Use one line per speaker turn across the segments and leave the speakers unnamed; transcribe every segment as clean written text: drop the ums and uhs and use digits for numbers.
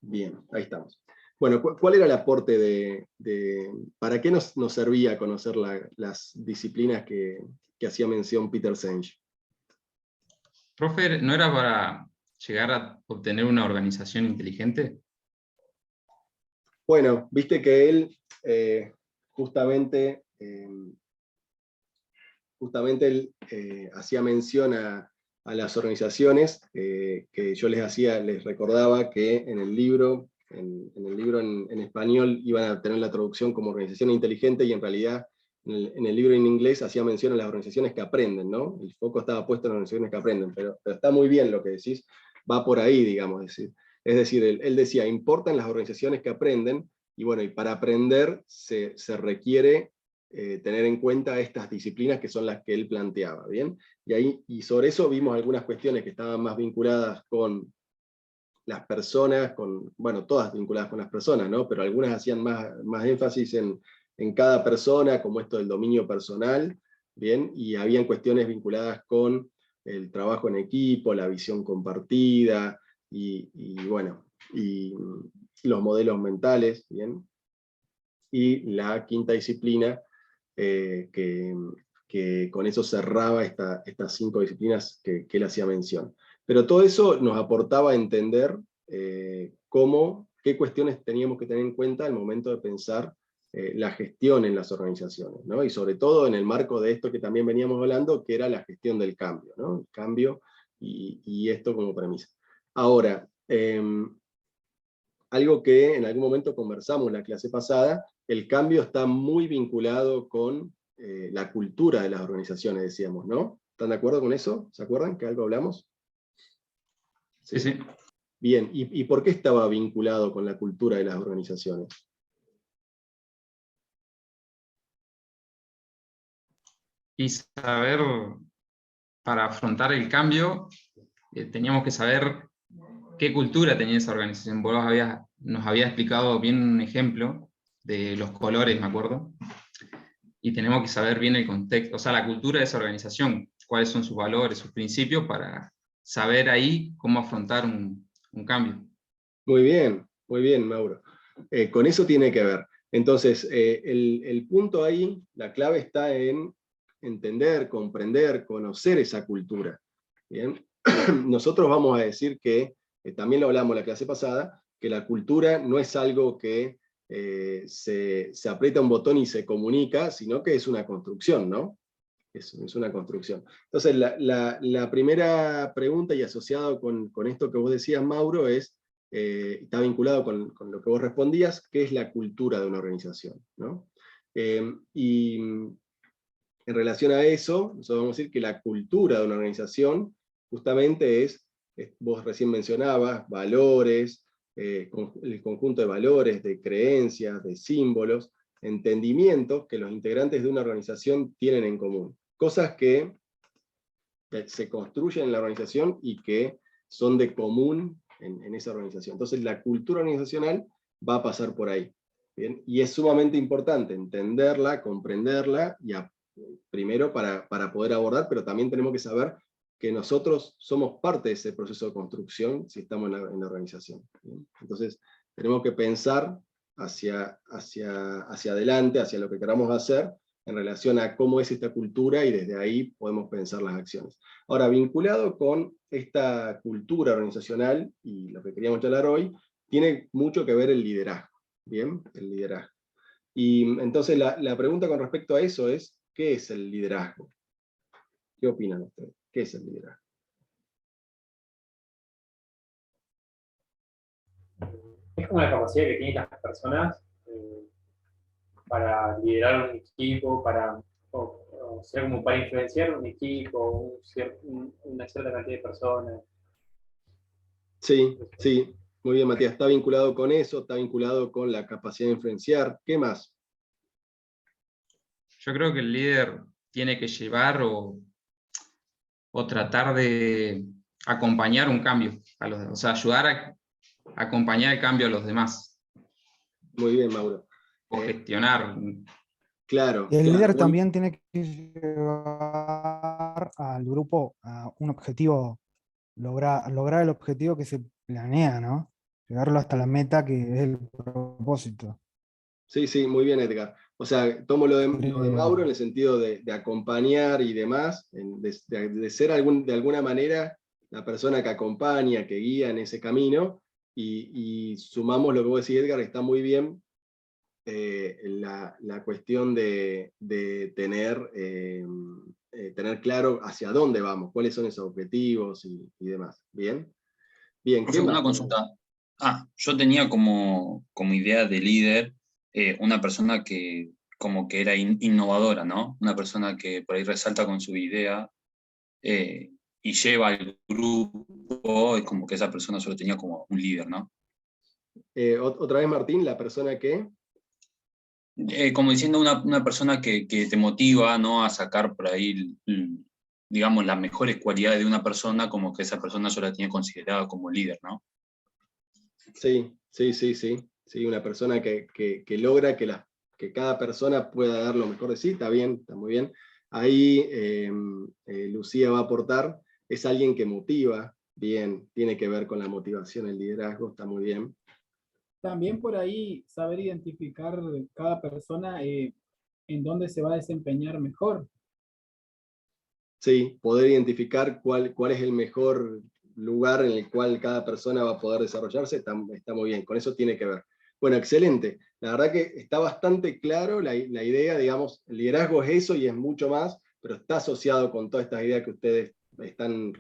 Bien, ahí estamos. Bueno, ¿cuál era el aporte para qué nos servía conocer las disciplinas que hacía mención Peter Senge?
Profe, ¿no era para llegar a obtener una organización inteligente?
Bueno, viste que él justamente él hacía mención a las organizaciones, que yo les recordaba que en el libro, en español iban a tener la traducción como organización inteligente, y en realidad en el libro en inglés hacía mención a las organizaciones que aprenden, ¿no? El foco estaba puesto en las organizaciones que aprenden, pero está muy bien lo que decís, va por ahí, digamos. Es decir, él decía, importan las organizaciones que aprenden, y bueno, y para aprender se requiere tener en cuenta estas disciplinas que son las que él planteaba, ¿bien? Y sobre eso vimos algunas cuestiones que estaban más vinculadas con las personas, bueno, todas vinculadas con las personas, ¿no? Pero algunas hacían más énfasis en cada persona, como esto del dominio personal, ¿bien? Y habían cuestiones vinculadas con el trabajo en equipo, la visión compartida, bueno, y los modelos mentales, ¿bien? Y la quinta disciplina, que con eso cerraba estas 5 disciplinas que él hacía mención. Pero todo eso nos aportaba a entender qué cuestiones teníamos que tener en cuenta al momento de pensar la gestión en las organizaciones, ¿no? Y sobre todo en el marco de esto que también veníamos hablando, que era la gestión del cambio, ¿no? El cambio y esto como premisa. Ahora, algo que en algún momento conversamos en la clase pasada, el cambio está muy vinculado con la cultura de las organizaciones, decíamos, ¿no? ¿Están de acuerdo con eso? ¿Se acuerdan que algo hablamos?
Sí, sí.
Bien, ¿y por qué estaba vinculado con la cultura de las organizaciones?
Y saber, para afrontar el cambio, teníamos que saber qué cultura tenía esa organización. Vos nos habías explicado bien un ejemplo de los colores, me acuerdo, y tenemos que saber bien el contexto, o sea, la cultura de esa organización, cuáles son sus valores, sus principios, para saber ahí cómo afrontar un cambio.
Muy bien, Mauro. Con eso tiene que ver. Entonces, el punto ahí, la clave está en entender, comprender, conocer esa cultura. ¿Bien? Nosotros vamos a decir que, también lo hablamos en la clase pasada, que la cultura no es algo que se aprieta un botón y se comunica, sino que es una construcción, ¿no? Es una construcción. Entonces, la primera pregunta, y asociado con esto que vos decías, Mauro, está vinculado con lo que vos respondías, ¿qué es la cultura de una organización? ¿No? Y en relación a eso, nosotros vamos a decir que la cultura de una organización justamente vos recién mencionabas, valores, el conjunto de valores, de creencias, de símbolos, entendimientos que los integrantes de una organización tienen en común. Cosas que se construyen en la organización y que son de común en esa organización. Entonces la cultura organizacional va a pasar por ahí. ¿Bien? Y es sumamente importante entenderla, comprenderla, primero para poder abordar, pero también tenemos que saber que nosotros somos parte de ese proceso de construcción si estamos en la organización. ¿Bien? Entonces tenemos que pensar hacia adelante, hacia lo que queramos hacer, en relación a cómo es esta cultura, y desde ahí podemos pensar las acciones. Ahora, vinculado con esta cultura organizacional, y lo que queríamos hablar hoy, tiene mucho que ver el liderazgo. Bien, el liderazgo. Y entonces la pregunta con respecto a eso es, ¿qué es el liderazgo? ¿Qué opinan ustedes? ¿Qué es el liderazgo?
Es como la capacidad que tienen las personas para liderar un equipo, o ser como para influenciar un equipo, una cierta cantidad de personas.
Sí, sí, muy bien, Matías. Está vinculado con eso, está vinculado con la capacidad de influenciar. ¿Qué más?
Yo creo que el líder tiene que llevar o tratar de acompañar un cambio, o sea, ayudar a acompañar el cambio a los demás,
Muy bien, Mauro.
o gestionar.
Claro,
El
claro.
líder también tiene que llevar al grupo a un objetivo, lograr el objetivo que se planea, ¿no? llevarlo hasta la meta, que es el propósito.
Sí, sí, muy bien, Edgar. O sea, tomo lo de
Eh,
Mauro en el sentido de acompañar y demás, de ser de alguna manera la persona que acompaña, que guía en ese camino, y sumamos lo que vos decís, Edgar, está muy bien, la cuestión de tener claro hacia dónde vamos, cuáles son esos objetivos y demás. ¿Bien? Bien, ¿qué
Profe,
más?
una consulta. Yo tenía como idea de líder una persona que como que era innovadora, ¿no? Una persona que por ahí resalta con su idea y lleva al grupo, es como que esa persona solo tenía como un líder, ¿no?
Otra vez, Martín, la persona que...
Como diciendo una persona que te motiva, ¿no? A sacar por ahí, digamos, las mejores cualidades de una persona, como que esa persona yo la tenía considerada como líder, ¿no?
Sí, sí, sí, sí. Sí, una persona que logra que cada persona pueda dar lo mejor de sí, está bien, está muy bien. Ahí Lucía va a aportar, es alguien que motiva, bien, tiene que ver con la motivación, el liderazgo, está muy bien.
También por ahí saber identificar cada persona en dónde se va a desempeñar mejor.
Sí, poder identificar cuál es el mejor lugar en el cual cada persona va a poder desarrollarse, está muy bien, con eso tiene que ver. Bueno, excelente. La verdad que está bastante claro la idea, digamos, el liderazgo es eso y es mucho más, pero está asociado con todas estas ideas que ustedes están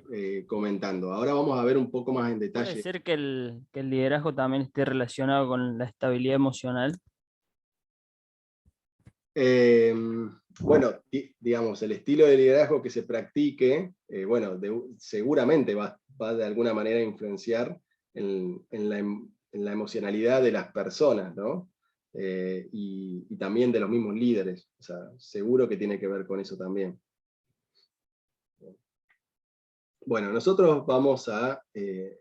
comentando. Ahora vamos a ver un poco más en
¿Puede
detalle.
ser que el liderazgo también esté relacionado con la estabilidad emocional?
Eh, bueno, digamos, el estilo de liderazgo que se practique, bueno, seguramente va de alguna manera a influenciar en la emocionalidad de las personas, ¿no? Y también de los mismos líderes. O sea, seguro que tiene que ver con eso también. Bueno, nosotros vamos a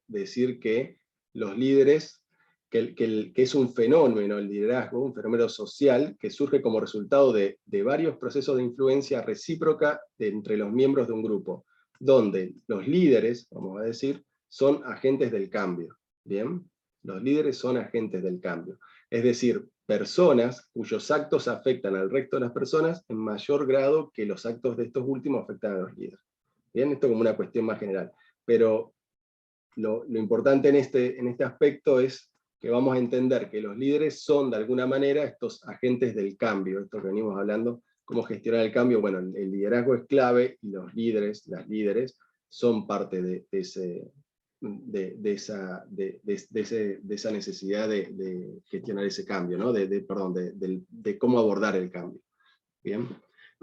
decir que los líderes, que es un fenómeno el liderazgo, un fenómeno social que surge como resultado de varios procesos de influencia recíproca entre los miembros de un grupo, donde los líderes, vamos a decir, son agentes del cambio. ¿Bien? Los líderes son agentes del cambio. Es decir, personas cuyos actos afectan al resto de las personas en mayor grado que los actos de estos últimos afectan a los líderes. Bien, esto como una cuestión más general. Pero lo importante en este aspecto es que vamos a entender que los líderes son de alguna manera estos agentes del cambio, esto que venimos hablando, cómo gestionar el cambio. Bueno, el liderazgo es clave y los líderes, las líderes, son parte de esa necesidad de gestionar ese cambio, ¿no? De cómo abordar el cambio. Bien.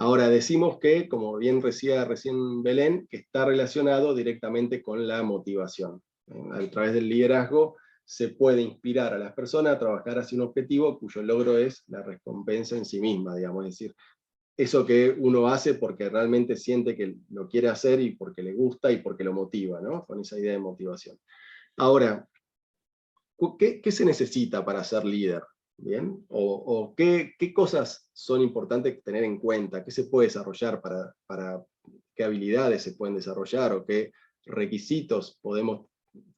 Ahora decimos que, como bien decía recién Belén, que está relacionado directamente con la motivación. A través del liderazgo se puede inspirar a las personas a trabajar hacia un objetivo cuyo logro es la recompensa en sí misma, digamos, es decir, eso que uno hace porque realmente siente que lo quiere hacer y porque le gusta y porque lo motiva, ¿no? Con esa idea de motivación. Ahora, ¿qué se necesita para ser líder? ¿Bien? ¿O qué cosas son importantes tener en cuenta? ¿Qué se puede desarrollar para qué habilidades se pueden desarrollar o qué requisitos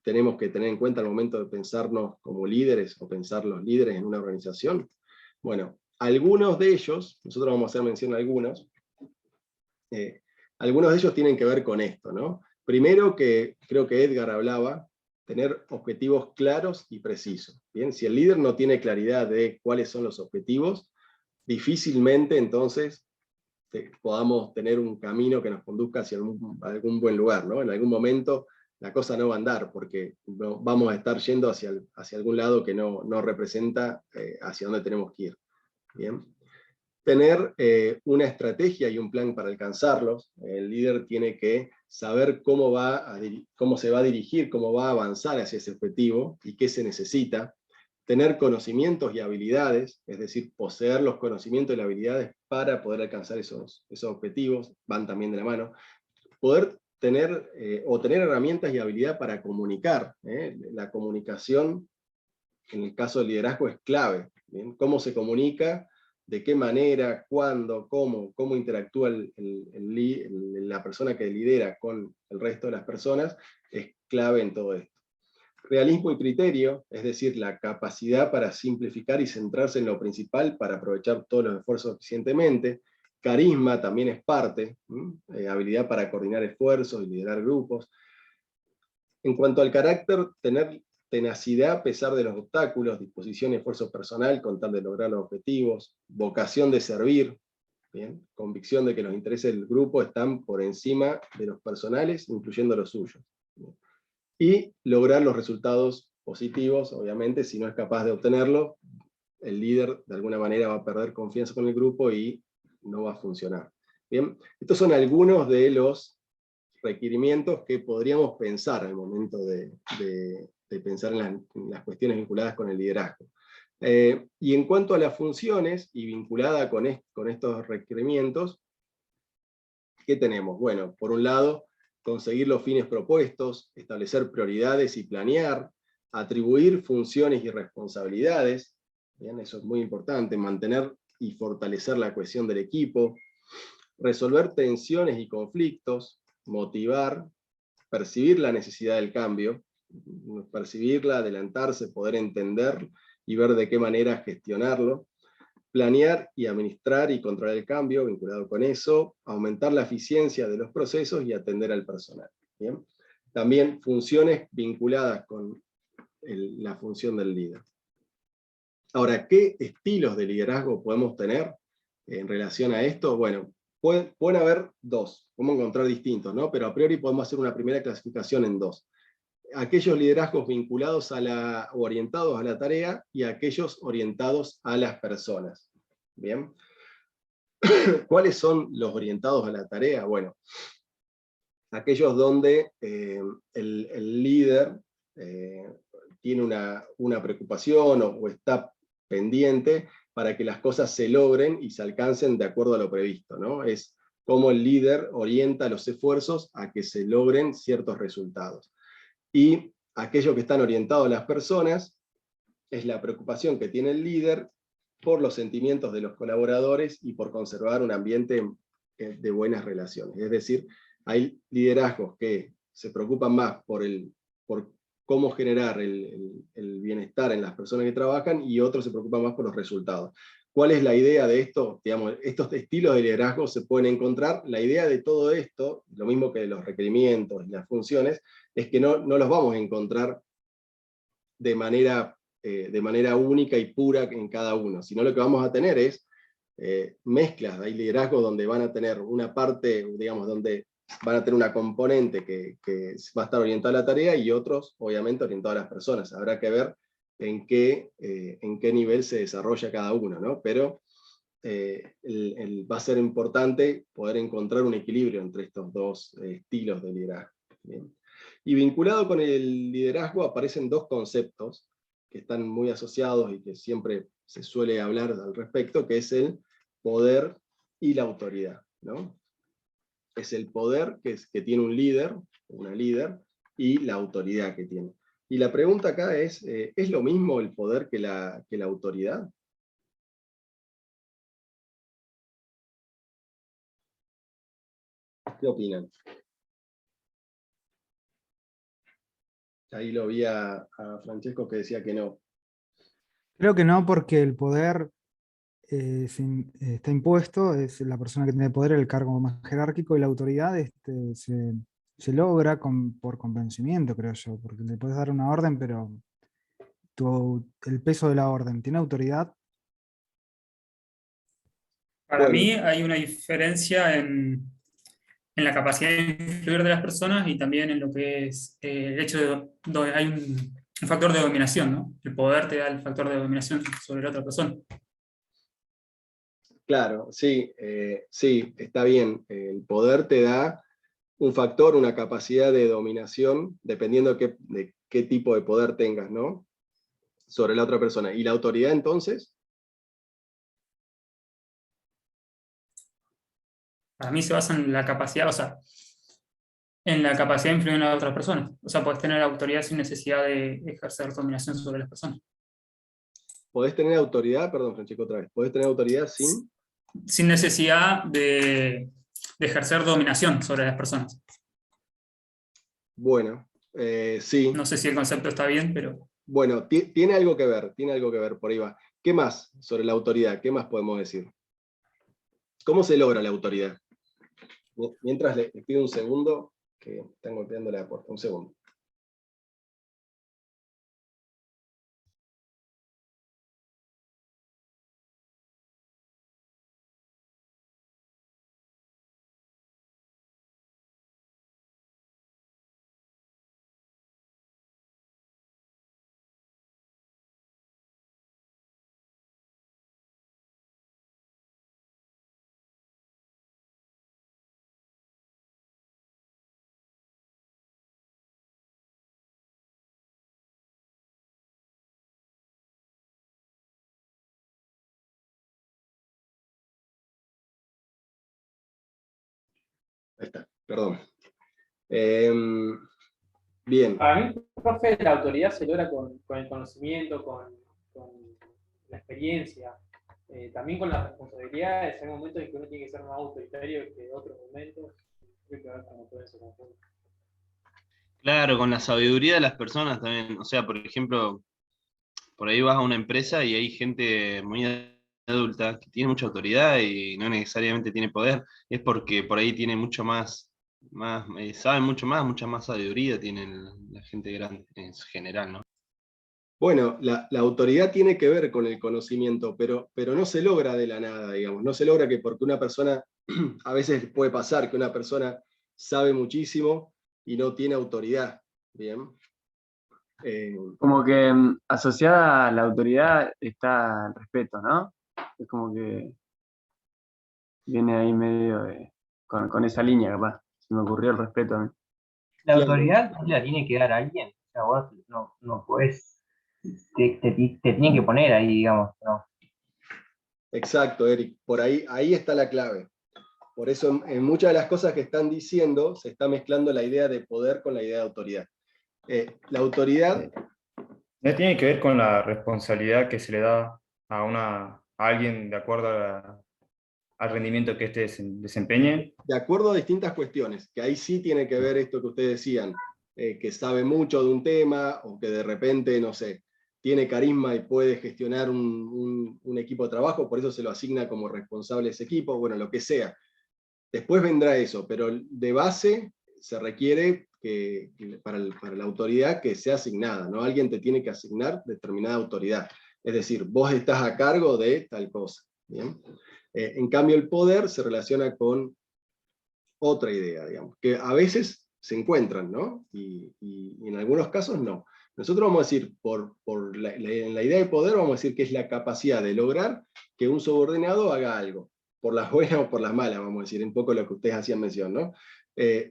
tenemos que tener en cuenta al momento de pensarnos como líderes o pensar los líderes en una organización? Bueno, algunos de ellos, nosotros vamos a hacer mención a algunos, algunos de ellos tienen que ver con esto, ¿no? Primero, que creo que Edgar hablaba, tener objetivos claros y precisos. Bien, si el líder no tiene claridad de cuáles son los objetivos, difícilmente entonces podamos tener un camino que nos conduzca hacia algún buen lugar, ¿no? En algún momento la cosa no va a andar, porque vamos a estar yendo hacia algún lado que no representa hacia dónde tenemos que ir. Bien. Tener una estrategia y un plan para alcanzarlos. El líder tiene que saber cómo se va a dirigir, cómo va a avanzar hacia ese objetivo y qué se necesita. Tener conocimientos y habilidades, es decir, poseer los conocimientos y las habilidades para poder alcanzar esos objetivos, van también de la mano. Poder tener herramientas y habilidad para comunicar. La comunicación, en el caso del liderazgo, es clave. ¿Bien? Cómo se comunica, de qué manera, cuándo, cómo interactúa la persona que lidera con el resto de las personas, es clave en todo esto. Realismo y criterio, es decir, la capacidad para simplificar y centrarse en lo principal para aprovechar todos los esfuerzos eficientemente. Carisma también es parte, habilidad para coordinar esfuerzos y liderar grupos. En cuanto al carácter, tener tenacidad a pesar de los obstáculos, disposición y esfuerzo personal con tal de lograr los objetivos, vocación de servir, ¿bien? Convicción de que los intereses del grupo están por encima de los personales, incluyendo los suyos. ¿Bien? Y lograr los resultados positivos, obviamente, si no es capaz de obtenerlo, el líder de alguna manera va a perder confianza con el grupo y no va a funcionar. Bien, estos son algunos de los requerimientos que podríamos pensar al momento de pensar en las cuestiones vinculadas con el liderazgo. Y en cuanto a las funciones, y vinculada con estos requerimientos, ¿qué tenemos? Bueno, por un lado, conseguir los fines propuestos, establecer prioridades y planear, atribuir funciones y responsabilidades, ¿bien? Eso es muy importante, mantener y fortalecer la cohesión del equipo, resolver tensiones y conflictos, motivar, percibir la necesidad del cambio, percibirla, adelantarse, poder entender y ver de qué manera gestionarlo, planear y administrar y controlar el cambio, vinculado con eso, aumentar la eficiencia de los procesos y atender al personal. ¿Bien? También funciones vinculadas con la función del líder. Ahora, ¿qué estilos de liderazgo podemos tener en relación a esto? Bueno, pueden haber dos, podemos encontrar distintos, ¿no? Pero a priori podemos hacer una primera clasificación en dos. Aquellos liderazgos vinculados o orientados a la tarea, y aquellos orientados a las personas. ¿Bien? ¿Cuáles son los orientados a la tarea? Bueno, aquellos donde el líder tiene una preocupación o está pendiente para que las cosas se logren y se alcancen de acuerdo a lo previsto, ¿no? Es cómo el líder orienta los esfuerzos a que se logren ciertos resultados. Y aquellos que están orientados a las personas, es la preocupación que tiene el líder por los sentimientos de los colaboradores y por conservar un ambiente de buenas relaciones. Es decir, hay liderazgos que se preocupan más por cómo generar el bienestar en las personas que trabajan, y otros se preocupan más por los resultados. ¿Cuál es la idea de esto? Digamos, estos estilos de liderazgo se pueden encontrar. La idea de todo esto, lo mismo que de los requerimientos y las funciones, es que no los vamos a encontrar de manera única y pura en cada uno, sino lo que vamos a tener es mezclas. Hay liderazgos donde van a tener una parte, digamos, donde van a tener una componente que va a estar orientada a la tarea, y otros, obviamente, orientados a las personas. Habrá que ver en qué nivel se desarrolla cada uno, ¿no? Pero va a ser importante poder encontrar un equilibrio entre estos dos estilos de liderazgo. ¿Bien? Y vinculado con el liderazgo aparecen dos conceptos que están muy asociados y que siempre se suele hablar al respecto, que es el poder y la autoridad, ¿no? Es el poder que tiene un líder, una líder, y la autoridad que tiene. Y la pregunta acá ¿es lo mismo el poder que la autoridad? ¿Qué opinan? Ahí lo vi a Francesco que decía que no.
Creo que no, porque el poder está impuesto, es la persona que tiene poder, el cargo más jerárquico, y la autoridad se logra por convencimiento, creo yo, porque le puedes dar una orden, pero el peso de la orden, ¿tiene autoridad?
Para
Bueno.
mí hay una diferencia en la capacidad de influir de las personas, y también en lo que es el hecho de hay un factor de dominación, ¿no? El poder te da el factor de dominación sobre la otra persona.
Claro, sí, sí, está bien. El poder te da un factor, una capacidad de dominación, dependiendo de qué tipo de poder tengas, ¿no? Sobre la otra persona. ¿Y la autoridad, entonces?
Para mí se basa en la capacidad, o sea, en la capacidad de influir en las otras personas. O sea, puedes tener autoridad sin necesidad de ejercer dominación sobre las personas.
¿Podés tener autoridad? Perdón, Francesco, otra vez. ¿Podés tener autoridad
sin necesidad de ejercer dominación sobre las personas?
Bueno, Sí,
No sé si el concepto está bien, pero
bueno, tiene algo que ver, por ahí va. ¿Qué más sobre la autoridad? ¿Qué más podemos decir? ¿Cómo se logra la autoridad? Mientras le pido un segundo, que están golpeando la puerta, un segundo. Ahí está, perdón. Bien.
Para mí, profe, la autoridad se logra con el conocimiento, con la experiencia, también con las responsabilidades. Hay momentos en que uno tiene que ser más autoritario que otros momentos. Creo que va como todo ese conjunto.
Claro, con la sabiduría de las personas también. O sea, por ejemplo, por ahí vas a una empresa y hay gente muy adulta que tiene mucha autoridad y no necesariamente tiene poder. Es porque por ahí tiene mucho más saben mucho más, mucha más sabiduría tienen la gente grande en general, ¿no?
Bueno, la autoridad tiene que ver con el conocimiento, pero no se logra de la nada, digamos. No se logra que porque una persona, a veces puede pasar que una persona sabe muchísimo y no tiene autoridad. Bien.
Como que asociada a la autoridad está el respeto, ¿no? Es como que viene ahí medio con esa línea, capaz. Se me ocurrió el respeto a mí.
La
Claro.
autoridad no la tiene que dar alguien. O sea, vos no podés, te tienen que poner ahí, digamos, ¿no?
Exacto, Eric. Por ahí está la clave. Por eso en muchas de las cosas que están diciendo se está mezclando la idea de poder con la idea de autoridad. La autoridad...
¿No tiene que ver con la responsabilidad que se le da a alguien de acuerdo al rendimiento que éste desempeñe?
De acuerdo a distintas cuestiones, que ahí sí tiene que ver esto que ustedes decían, que sabe mucho de un tema, o que de repente, no sé, tiene carisma y puede gestionar un equipo de trabajo, por eso se lo asigna como responsable de ese equipo, bueno, lo que sea. Después vendrá eso, pero de base se requiere para la autoridad que sea asignada, ¿no? Alguien te tiene que asignar determinada autoridad. Es decir, vos estás a cargo de tal cosa. ¿Bien? En cambio, el poder se relaciona con otra idea, digamos, que a veces se encuentran, ¿no? Y en algunos casos no. Nosotros vamos a decir, en la idea de poder, vamos a decir que es la capacidad de lograr que un subordinado haga algo, por las buenas o por las malas, vamos a decir, un poco lo que ustedes hacían mención, ¿no?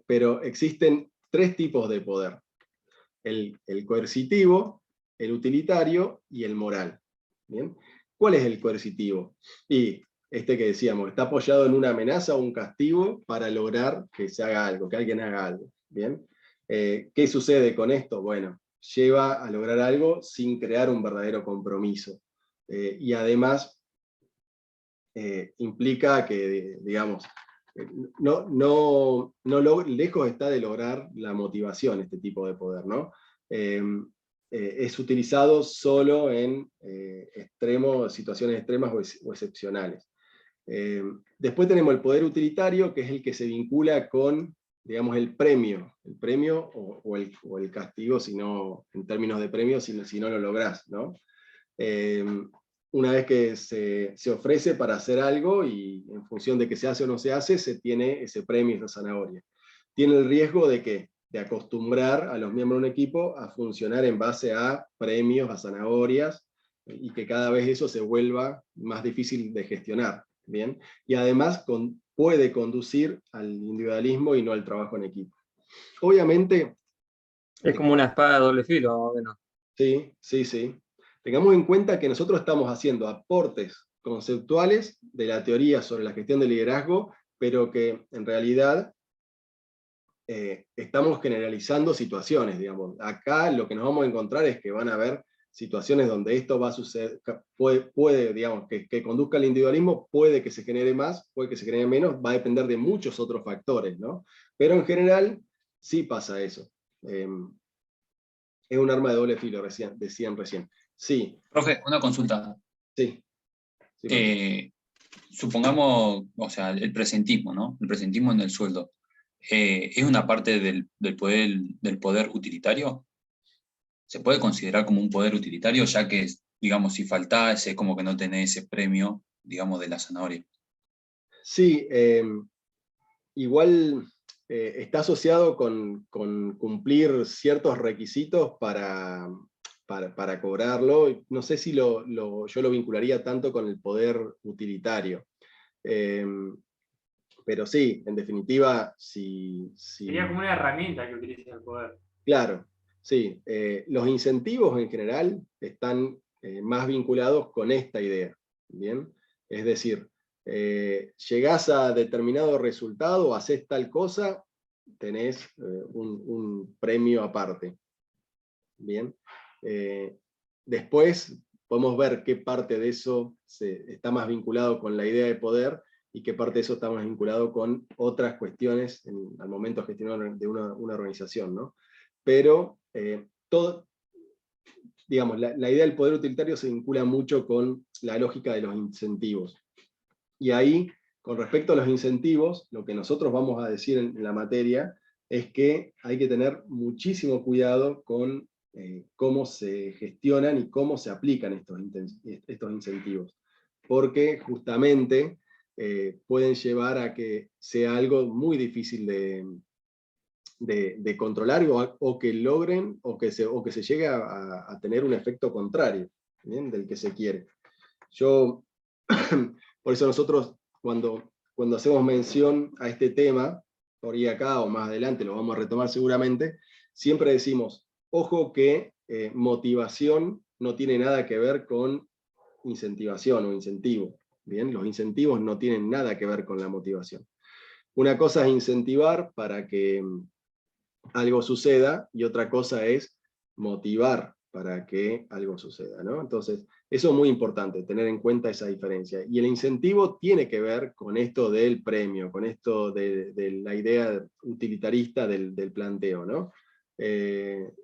Pero existen tres tipos de poder: el coercitivo, el utilitario y el moral. ¿Bien? ¿Cuál es el coercitivo? Y este que decíamos, está apoyado en una amenaza o un castigo para lograr que se haga algo, que alguien haga algo. ¿Bien? ¿Qué sucede con esto? Bueno, lleva a lograr algo sin crear un verdadero compromiso. Y además implica que, digamos, lejos está de lograr la motivación este tipo de poder, ¿no? Es utilizado solo en situaciones extremas o excepcionales. Después tenemos el poder utilitario, que es el que se vincula con, digamos, el premio o el castigo, si no, en términos de premio, si no lo lográs, ¿no? Una vez que se ofrece para hacer algo y en función de que se hace o no se hace, se tiene ese premio, esa zanahoria. Tiene el riesgo de acostumbrar a los miembros de un equipo a funcionar en base a premios, a zanahorias, y que cada vez eso se vuelva más difícil de gestionar. ¿Bien? Y además puede conducir al individualismo y no al trabajo en equipo. Obviamente...
Es como una espada de doble filo, ¿o no?
Sí, sí, sí. Tengamos en cuenta que nosotros estamos haciendo aportes conceptuales de la teoría sobre la gestión del liderazgo, pero que en realidad estamos generalizando situaciones, digamos. Acá lo que nos vamos a encontrar es que van a haber situaciones donde esto va a suceder, puede digamos, que conduzca al individualismo, puede que se genere más, puede que se genere menos, va a depender de muchos otros factores, ¿no? Pero en general sí pasa eso. Es un arma de doble filo, decían recién. Sí.
Profe, una consulta.
Sí.
Supongamos, o sea, el presentismo, ¿no? El presentismo en el sueldo. ¿Es una parte del poder utilitario? ¿Se puede considerar como un poder utilitario, ya que, digamos, si faltás, es como que no tenés ese premio, digamos, de la zanahoria?
Sí, igual está asociado con cumplir ciertos requisitos para cobrarlo. No sé si yo lo vincularía tanto con el poder utilitario. Pero sí, en definitiva,
Sería como una herramienta que utiliza el poder.
Claro, sí. Los incentivos en general están más vinculados con esta idea. ¿Bien? Es decir, llegás a determinado resultado, haces tal cosa, tenés un premio aparte. Bien. Después podemos ver qué parte de eso está más vinculado con la idea de poder y qué parte de eso está más vinculado con otras cuestiones al momento de gestionar de una organización, ¿no? Pero digamos, la idea del poder utilitario se vincula mucho con la lógica de los incentivos. Y ahí, con respecto a los incentivos, lo que nosotros vamos a decir en la materia es que hay que tener muchísimo cuidado con cómo se gestionan y cómo se aplican estos incentivos. Porque justamente pueden llevar a que sea algo muy difícil de controlar o que logren o que se llegue a tener un efecto contrario, ¿bien? Del que se quiere. Por eso nosotros cuando hacemos mención a este tema, por ahí acá o más adelante lo vamos a retomar seguramente, siempre decimos, ojo que motivación no tiene nada que ver con incentivación o incentivo. ¿Bien? Los incentivos no tienen nada que ver con la motivación. Una cosa es incentivar para que algo suceda y otra cosa es motivar para que algo suceda, ¿no? Entonces, eso es muy importante, tener en cuenta esa diferencia. Y el incentivo tiene que ver con esto del premio, con esto de la idea utilitarista del planteo, ¿no?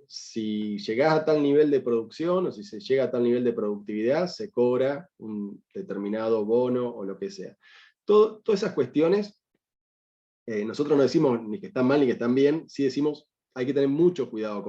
Si llegás a tal nivel de producción o si se llega a tal nivel de productividad, se cobra un determinado bono o lo que sea. Todas esas cuestiones, nosotros no decimos ni que están mal ni que están bien, sí decimos hay que tener mucho cuidado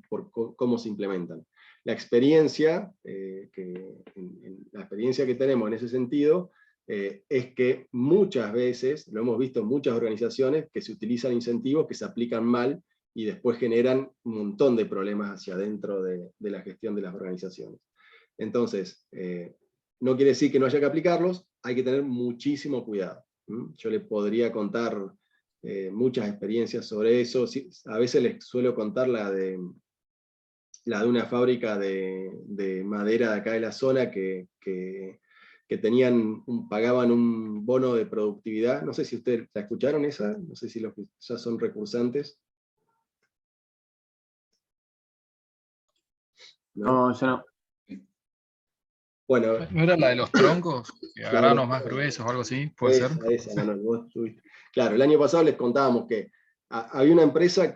por cómo se implementan. La experiencia, la experiencia que tenemos en ese sentido es que muchas veces, lo hemos visto en muchas organizaciones, que se utilizan incentivos que se aplican mal y después generan un montón de problemas hacia adentro de la gestión de las organizaciones. Entonces, no quiere decir que no haya que aplicarlos, hay que tener muchísimo cuidado. Yo le podría contar muchas experiencias sobre eso. A veces les suelo contar la de una fábrica de madera de acá de la zona que pagaban un bono de productividad. No sé si ustedes la escucharon esa, no sé si los que ya son recursantes.
No, yo no.
Bueno,
¿No era la de los troncos? Que agarraban los más gruesos o algo así, ¿puede ser?
Esa, no, vos estuviste. Claro, el año pasado les contábamos que había una empresa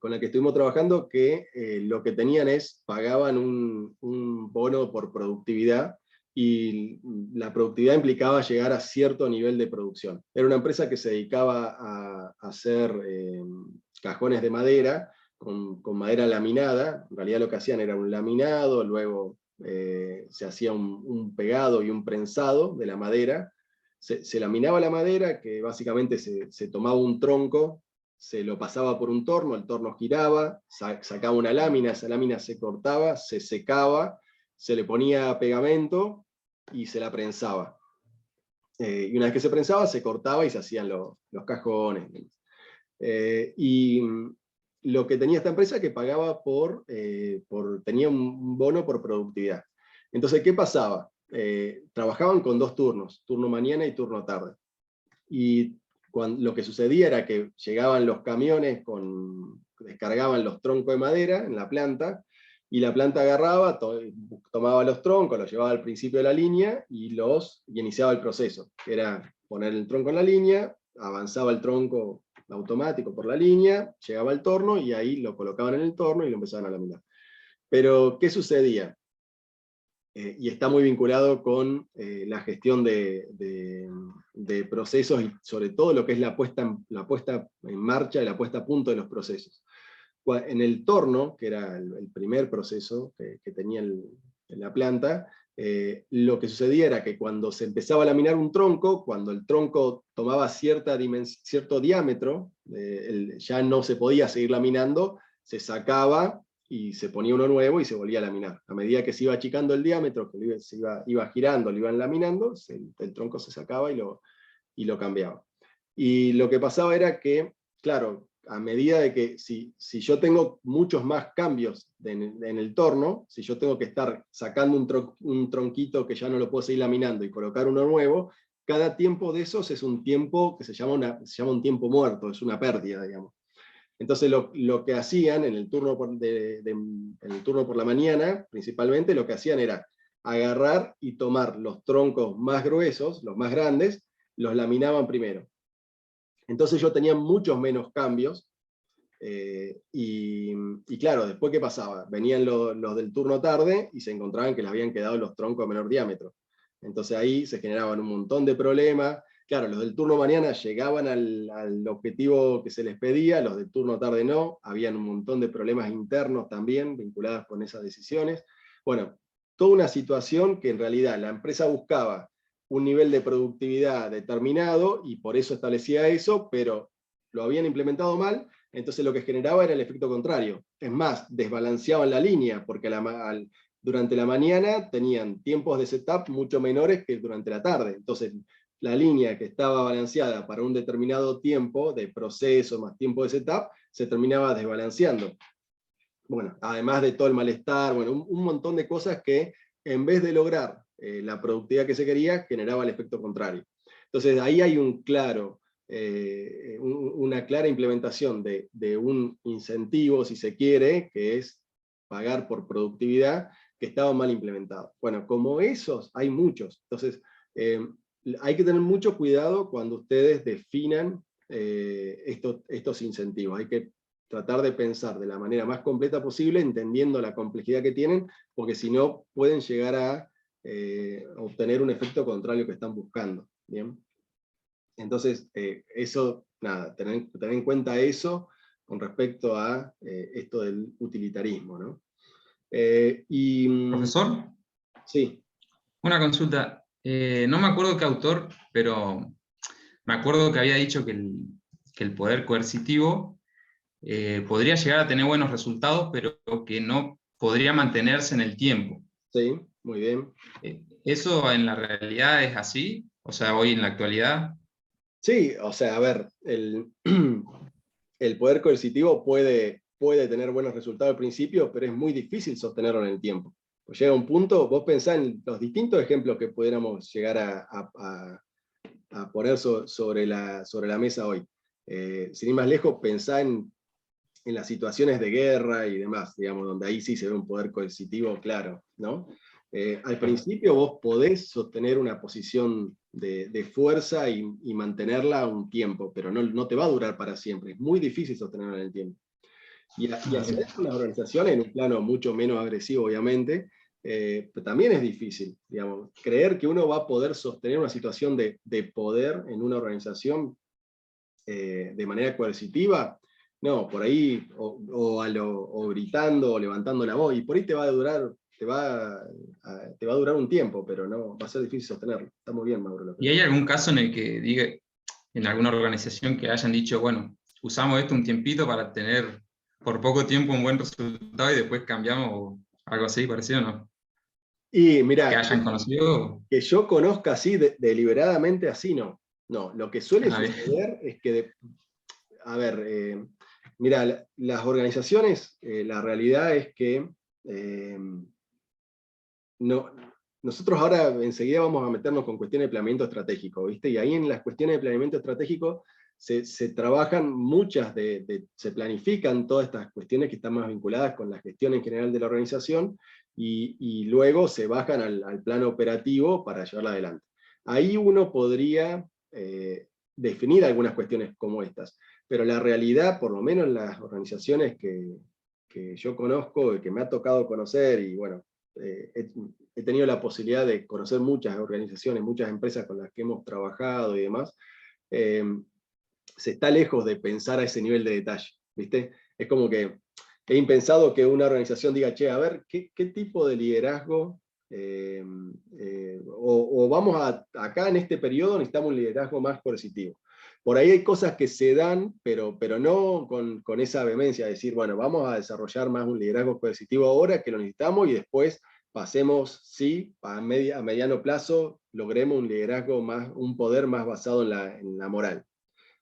con la que estuvimos trabajando que lo que tenían pagaban un bono por productividad y la productividad implicaba llegar a cierto nivel de producción. Era una empresa que se dedicaba a hacer cajones de madera con madera laminada. En realidad lo que hacían era un laminado, luego se hacía un pegado y un prensado de la madera. Se laminaba la madera, que básicamente se tomaba un tronco, se lo pasaba por un torno, el torno giraba, sacaba una lámina, esa lámina se cortaba, se secaba, se le ponía pegamento y se la prensaba. Y una vez que se prensaba, se cortaba y se hacían los cajones. Y lo que tenía esta empresa que pagaba tenía un bono por productividad. Entonces, ¿qué pasaba? Trabajaban con 2 turnos, turno mañana y turno tarde. Y lo que sucedía era que llegaban los camiones, descargaban los troncos de madera en la planta, y la planta agarraba, tomaba los troncos, los llevaba al principio de la línea y iniciaba el proceso. Era poner el tronco en la línea, avanzaba el tronco automático por la línea, llegaba al torno y ahí lo colocaban en el torno y lo empezaban a laminar. Pero, ¿qué sucedía? Y está muy vinculado con la gestión de procesos y sobre todo lo que es la puesta en marcha y la puesta a punto de los procesos. En el torno, que era el primer proceso que tenía en la planta, lo que sucedía era que cuando se empezaba a laminar un tronco, cuando el tronco tomaba cierto diámetro, ya no se podía seguir laminando, se sacaba y se ponía uno nuevo y se volvía a laminar. A medida que se iba achicando el diámetro, que se iba girando, lo iban laminando, el tronco se sacaba y lo cambiaba. Y lo que pasaba era que, claro, a medida de que si yo tengo muchos más cambios en el torno, si yo tengo que estar sacando un tronquito que ya no lo puedo seguir laminando y colocar uno nuevo, cada tiempo de esos es un tiempo que se llama un tiempo muerto, es una pérdida, digamos. Entonces lo que hacían en el turno en el turno por la mañana, principalmente, lo que hacían era agarrar y tomar los troncos más gruesos, los más grandes, los laminaban primero. Entonces yo tenía muchos menos cambios, y claro, después ¿qué pasaba? Venían los del turno tarde y se encontraban que les habían quedado los troncos de menor diámetro. Entonces ahí se generaban un montón de problemas. Claro, los del turno mañana llegaban al objetivo que se les pedía, los del turno tarde no, habían un montón de problemas internos también vinculados con esas decisiones. Bueno, toda una situación que en realidad la empresa buscaba un nivel de productividad determinado y por eso establecía eso, pero lo habían implementado mal, entonces lo que generaba era el efecto contrario. Es más, desbalanceaban la línea, porque durante la mañana tenían tiempos de setup mucho menores que durante la tarde. Entonces la línea que estaba balanceada para un determinado tiempo de proceso más tiempo de setup, se terminaba desbalanceando. Bueno, además de todo el malestar, bueno, un montón de cosas que en vez de lograr la productividad que se quería, generaba el efecto contrario. Entonces ahí hay una clara implementación de un incentivo, si se quiere, que es pagar por productividad, que estaba mal implementado. Bueno, como esos hay muchos. Entonces hay que tener mucho cuidado cuando ustedes definan estos incentivos. Hay que tratar de pensar de la manera más completa posible, entendiendo la complejidad que tienen, porque si no pueden llegar a obtener un efecto contrario que están buscando. ¿Bien? Entonces, eso, nada, tener en cuenta eso con respecto a esto del utilitarismo, ¿no?
Profesor,
sí.
una consulta. No me acuerdo qué autor, pero me acuerdo que había dicho que el poder coercitivo podría llegar a tener buenos resultados, pero que no podría mantenerse en el tiempo.
Sí, muy bien.
¿Eso en la realidad es así? O sea, hoy en la actualidad.
Sí, o sea, a ver, el poder coercitivo puede tener buenos resultados al principio, pero es muy difícil sostenerlo en el tiempo. Pues llega un punto, vos pensás en los distintos ejemplos que pudiéramos llegar a poner sobre la mesa hoy. Sin ir más lejos, pensá en las situaciones de guerra y demás, digamos, donde ahí sí se ve un poder coercitivo claro, ¿no? Al principio vos podés sostener una posición de fuerza y mantenerla un tiempo, pero no te va a durar para siempre, es muy difícil sostenerla en el tiempo. Y hacer eso en las organizaciones, en un plano mucho menos agresivo, obviamente, pero también es difícil, digamos. Creer que uno va a poder sostener una situación de poder en una organización de manera coercitiva, no, por ahí, o gritando, o levantando la voz, y por ahí te va a durar un tiempo, pero no, va a ser difícil sostenerlo. Está muy bien, Mauro.
¿Y hay algún caso en el que diga, en alguna organización que hayan dicho, bueno, usamos esto un tiempito para tener por poco tiempo un buen resultado y después cambiamos o algo así parecido, ¿no?
Y mira,
que hayan conocido.
Que yo conozca así, deliberadamente así, no. No, lo que suele suceder es que, mira, las organizaciones, la realidad es que nosotros ahora enseguida vamos a meternos con cuestiones de planeamiento estratégico, ¿viste? Y ahí en las cuestiones de planeamiento estratégico se trabajan se planifican todas estas cuestiones que están más vinculadas con la gestión en general de la organización y luego se bajan al plano operativo para llevarla adelante. Ahí uno podría definir algunas cuestiones como estas. pero la realidad, por lo menos en las organizaciones que yo conozco y que me ha tocado conocer, y bueno, he tenido la posibilidad de conocer muchas organizaciones, muchas empresas con las que hemos trabajado y demás, se está lejos de pensar a ese nivel de detalle, ¿viste? Es como que es impensado que una organización diga, che, a ver, ¿qué tipo de liderazgo? O vamos acá en este periodo necesitamos un liderazgo más coercitivo. Por ahí hay cosas que se dan, pero no con esa vehemencia de decir, bueno, vamos a desarrollar más un liderazgo coercitivo ahora que lo necesitamos y después pasemos, sí, a mediano plazo, logremos un liderazgo más, un poder más basado en la moral.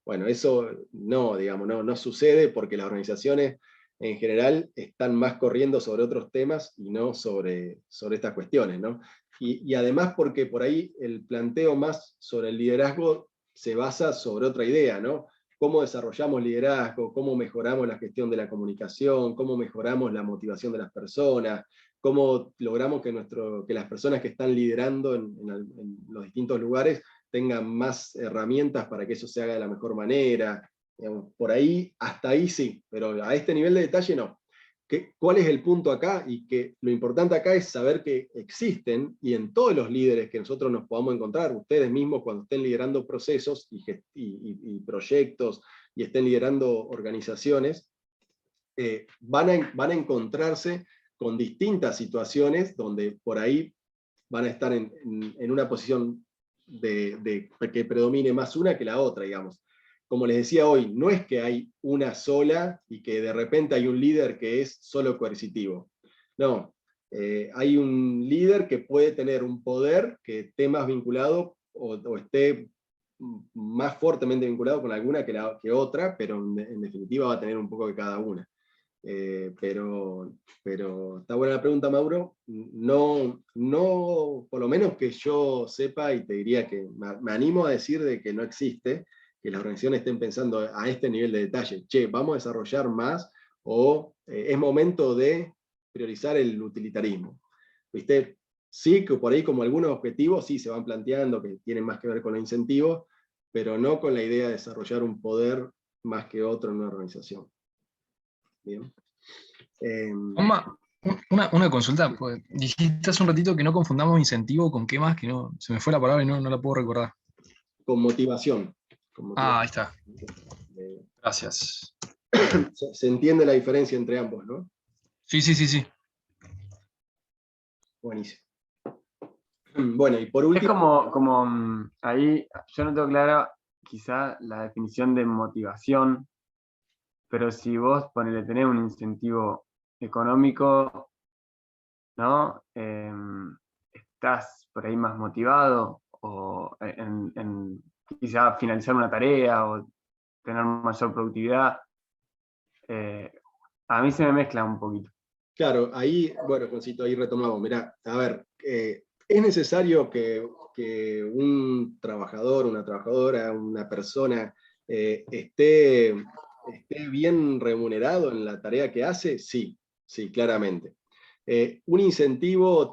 Bueno, eso no, digamos, no sucede porque las organizaciones en general están más corriendo sobre otros temas y no sobre estas cuestiones, ¿no? Y además porque por ahí el planteo más sobre el liderazgo se basa sobre otra idea, ¿no? Cómo desarrollamos liderazgo, cómo mejoramos la gestión de la comunicación, cómo mejoramos la motivación de las personas, cómo logramos que las personas que están liderando en los distintos lugares tengan más herramientas para que eso se haga de la mejor manera. Digamos, por ahí, hasta ahí sí, pero a este nivel de detalle no. ¿Cuál es el punto acá? Y que lo importante acá es saber que existen, y en todos los líderes que nosotros nos podamos encontrar, ustedes mismos cuando estén liderando procesos y proyectos, y estén liderando organizaciones, van a encontrarse con distintas situaciones donde por ahí van a estar en una posición de que predomine más una que la otra, digamos. Como les decía hoy, no es que hay una sola y que de repente hay un líder que es solo coercitivo. No, hay un líder que puede tener un poder que esté más vinculado o esté más fuertemente vinculado con alguna que otra, pero en definitiva va a tener un poco de cada una. Pero está buena la pregunta, Mauro. No, por lo menos que yo sepa, y te diría que me animo a decir de que no existe, que las organizaciones estén pensando a este nivel de detalle. Che, vamos a desarrollar más, o es momento de priorizar el utilitarismo. ¿Viste? Sí, que por ahí como algunos objetivos sí se van planteando que tienen más que ver con los incentivos, pero no con la idea de desarrollar un poder más que otro en una organización. Bien.
Una consulta, pues, dijiste hace un ratito que no confundamos incentivo con qué más, que no, se me fue la palabra y no la puedo recordar.
Con motivación.
Ah, ahí está. Gracias.
Se entiende la diferencia entre ambos, ¿no?
Sí.
Buenísimo. Bueno, y por último...
Es como ahí, yo no tengo clara quizá la definición de motivación, pero si vos tenés un incentivo económico, ¿no? Estás por ahí más motivado, o en quizá finalizar una tarea, o tener mayor productividad. A mí se me mezcla un poquito.
Claro, ahí, bueno, Juancito, ahí retomamos. Mirá, a ver, es necesario que un trabajador, una trabajadora, una persona esté bien remunerado en la tarea que hace, sí, claramente. Un incentivo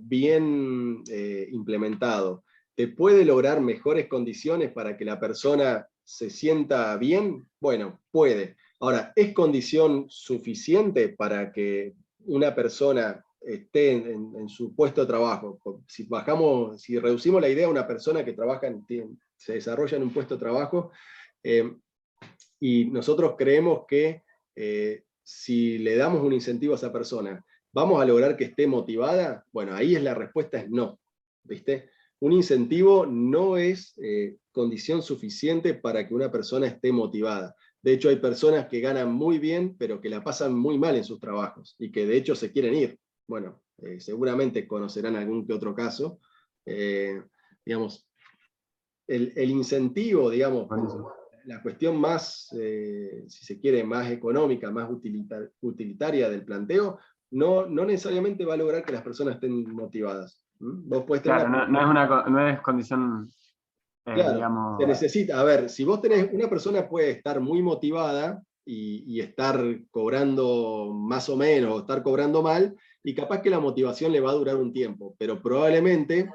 bien implementado te puede lograr mejores condiciones para que la persona se sienta bien. Bueno, puede. Ahora, ¿es condición suficiente para que una persona esté en su puesto de trabajo? Si reducimos la idea a una persona que trabaja se desarrolla en un puesto de trabajo, y nosotros creemos que si le damos un incentivo a esa persona, ¿vamos a lograr que esté motivada? Bueno, ahí la respuesta es no, ¿viste? Un incentivo no es condición suficiente para que una persona esté motivada. De hecho, hay personas que ganan muy bien, pero que la pasan muy mal en sus trabajos, y que de hecho se quieren ir. Bueno, seguramente conocerán algún que otro caso. Digamos, el incentivo, digamos, la cuestión más, si se quiere, más económica, más utilitaria del planteo, no necesariamente va a lograr que las personas estén motivadas. Vos podés tener
claro, no es condición,
claro,
digamos...
se necesita, a ver, si vos tenés, una persona puede estar muy motivada y estar cobrando más o menos, o estar cobrando mal, y capaz que la motivación le va a durar un tiempo, pero probablemente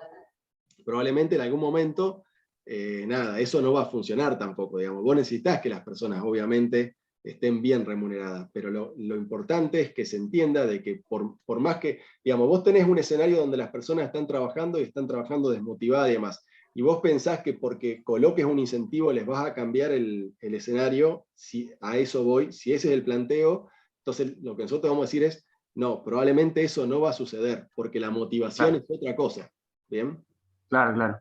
en algún momento nada, eso no va a funcionar tampoco, digamos. Vos necesitás que las personas, obviamente, estén bien remuneradas, pero lo importante es que se entienda de que por más que, digamos, vos tenés un escenario donde las personas están trabajando y están trabajando desmotivadas y demás, y vos pensás que porque coloques un incentivo les vas a cambiar el escenario, si a eso voy, si ese es el planteo, entonces lo que nosotros vamos a decir es, no, probablemente eso no va a suceder, porque la motivación es otra cosa, ¿bien?
Claro, claro.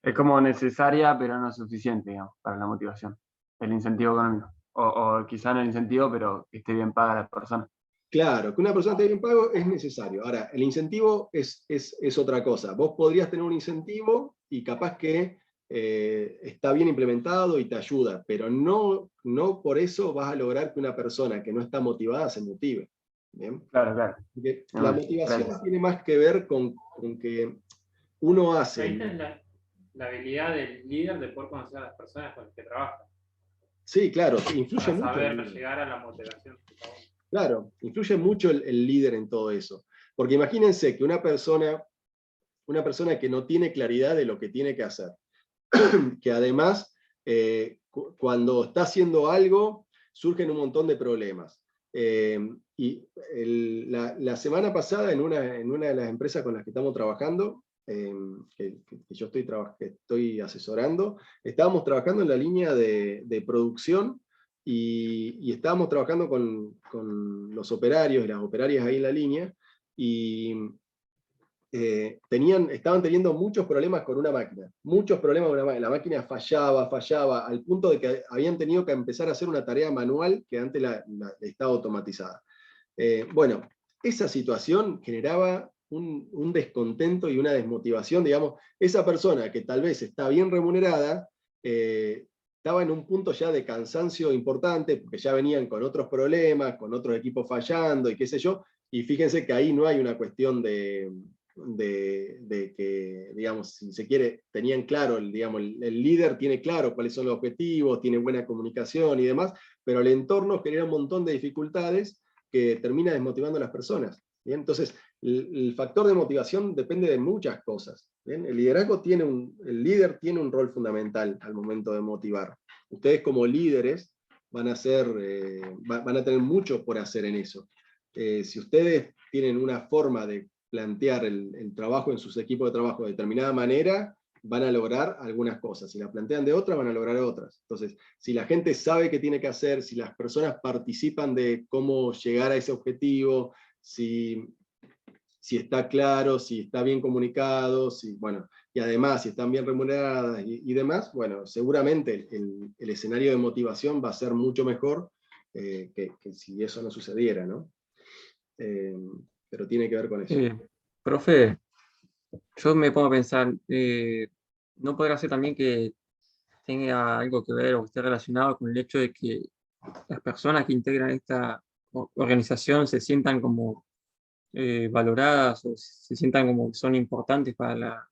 Es como necesaria, pero no suficiente, digamos, para la motivación. El incentivo económico. O quizá no el incentivo, pero que esté bien paga la persona.
Claro, que una persona esté bien pago es necesario. Ahora, el incentivo es otra cosa. Vos podrías tener un incentivo y capaz que está bien implementado y te ayuda, pero no por eso vas a lograr que una persona que no está motivada se motive. ¿Bien?
Claro, claro.
Porque la motivación tiene más que ver con que uno hace.
Ahí está la habilidad del líder de poder conocer a las personas con las que trabaja.
Sí, claro, influye
Para
mucho.
saber llegar a la motivación.
Claro, influye mucho el líder en todo eso. Porque imagínense que una persona que no tiene claridad de lo que tiene que hacer, que además cuando está haciendo algo surgen un montón de problemas. Y la semana pasada en una de las empresas con las que estamos trabajando, que yo estoy asesorando, estábamos trabajando en la línea de producción y estábamos trabajando con los operarios y las operarias ahí en la línea, y estaban teniendo muchos problemas con una máquina, muchos problemas con una máquina. La máquina fallaba, al punto de que habían tenido que empezar a hacer una tarea manual que antes estaba automatizada. Bueno, esa situación generaba un descontento y una desmotivación, digamos. Esa persona que tal vez está bien remunerada, estaba en un punto ya de cansancio importante, porque ya venían con otros problemas, con otros equipos fallando y qué sé yo, y fíjense que ahí no hay una cuestión de que, digamos, si se quiere, tenían claro, digamos, el líder tiene claro cuáles son los objetivos, tiene buena comunicación y demás, pero el entorno genera un montón de dificultades que termina desmotivando a las personas. ¿Bien? Entonces, el factor de motivación depende de muchas cosas. ¿Bien? El líder tiene un rol fundamental al momento de motivar. Ustedes como líderes van a tener mucho por hacer en eso. Si ustedes tienen una forma de plantear el trabajo en sus equipos de trabajo de determinada manera, van a lograr algunas cosas. Si la plantean de otra, van a lograr otras. Entonces, si la gente sabe qué tiene que hacer, si las personas participan de cómo llegar a ese objetivo, si está claro, si está bien comunicado, y además si están bien remuneradas y demás, bueno, seguramente el escenario de motivación va a ser mucho mejor que si eso no sucediera, ¿no? Pero tiene que ver con eso.
Profe, yo me pongo a pensar, ¿no podrá ser también que tenga algo que ver o esté relacionado con el hecho de que las personas que integran esta organización se sientan como valoradas o se sientan como que son importantes para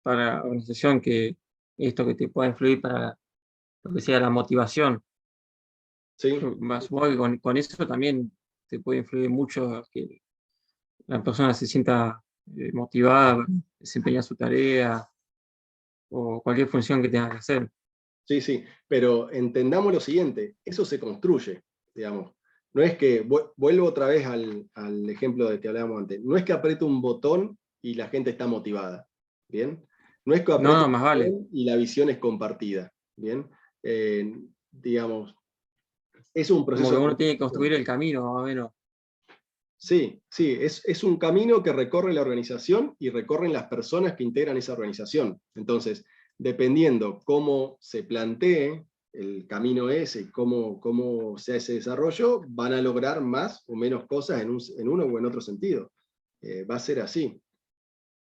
la organización, que esto que te pueda influir para lo que sea la motivación?
Sí.
Más supongo que con eso también te puede influir mucho que la persona se sienta motivada para desempeñar su tarea o cualquier función que tenga que hacer.
Sí, sí, pero entendamos lo siguiente, eso se construye, digamos. No es que, vuelvo otra vez al ejemplo del que hablábamos antes, no es que aprieto un botón y la gente está motivada, ¿bien? No es que aprieto un botón y la visión es compartida, ¿bien? Digamos, es un proceso.
Como que uno tiene que construir el camino, más o menos.
Sí, sí, es un camino que recorre la organización y recorren las personas que integran esa organización. Entonces, dependiendo cómo se plantee el camino ese y cómo sea ese desarrollo, van a lograr más o menos cosas en uno o en otro sentido. Va a ser así.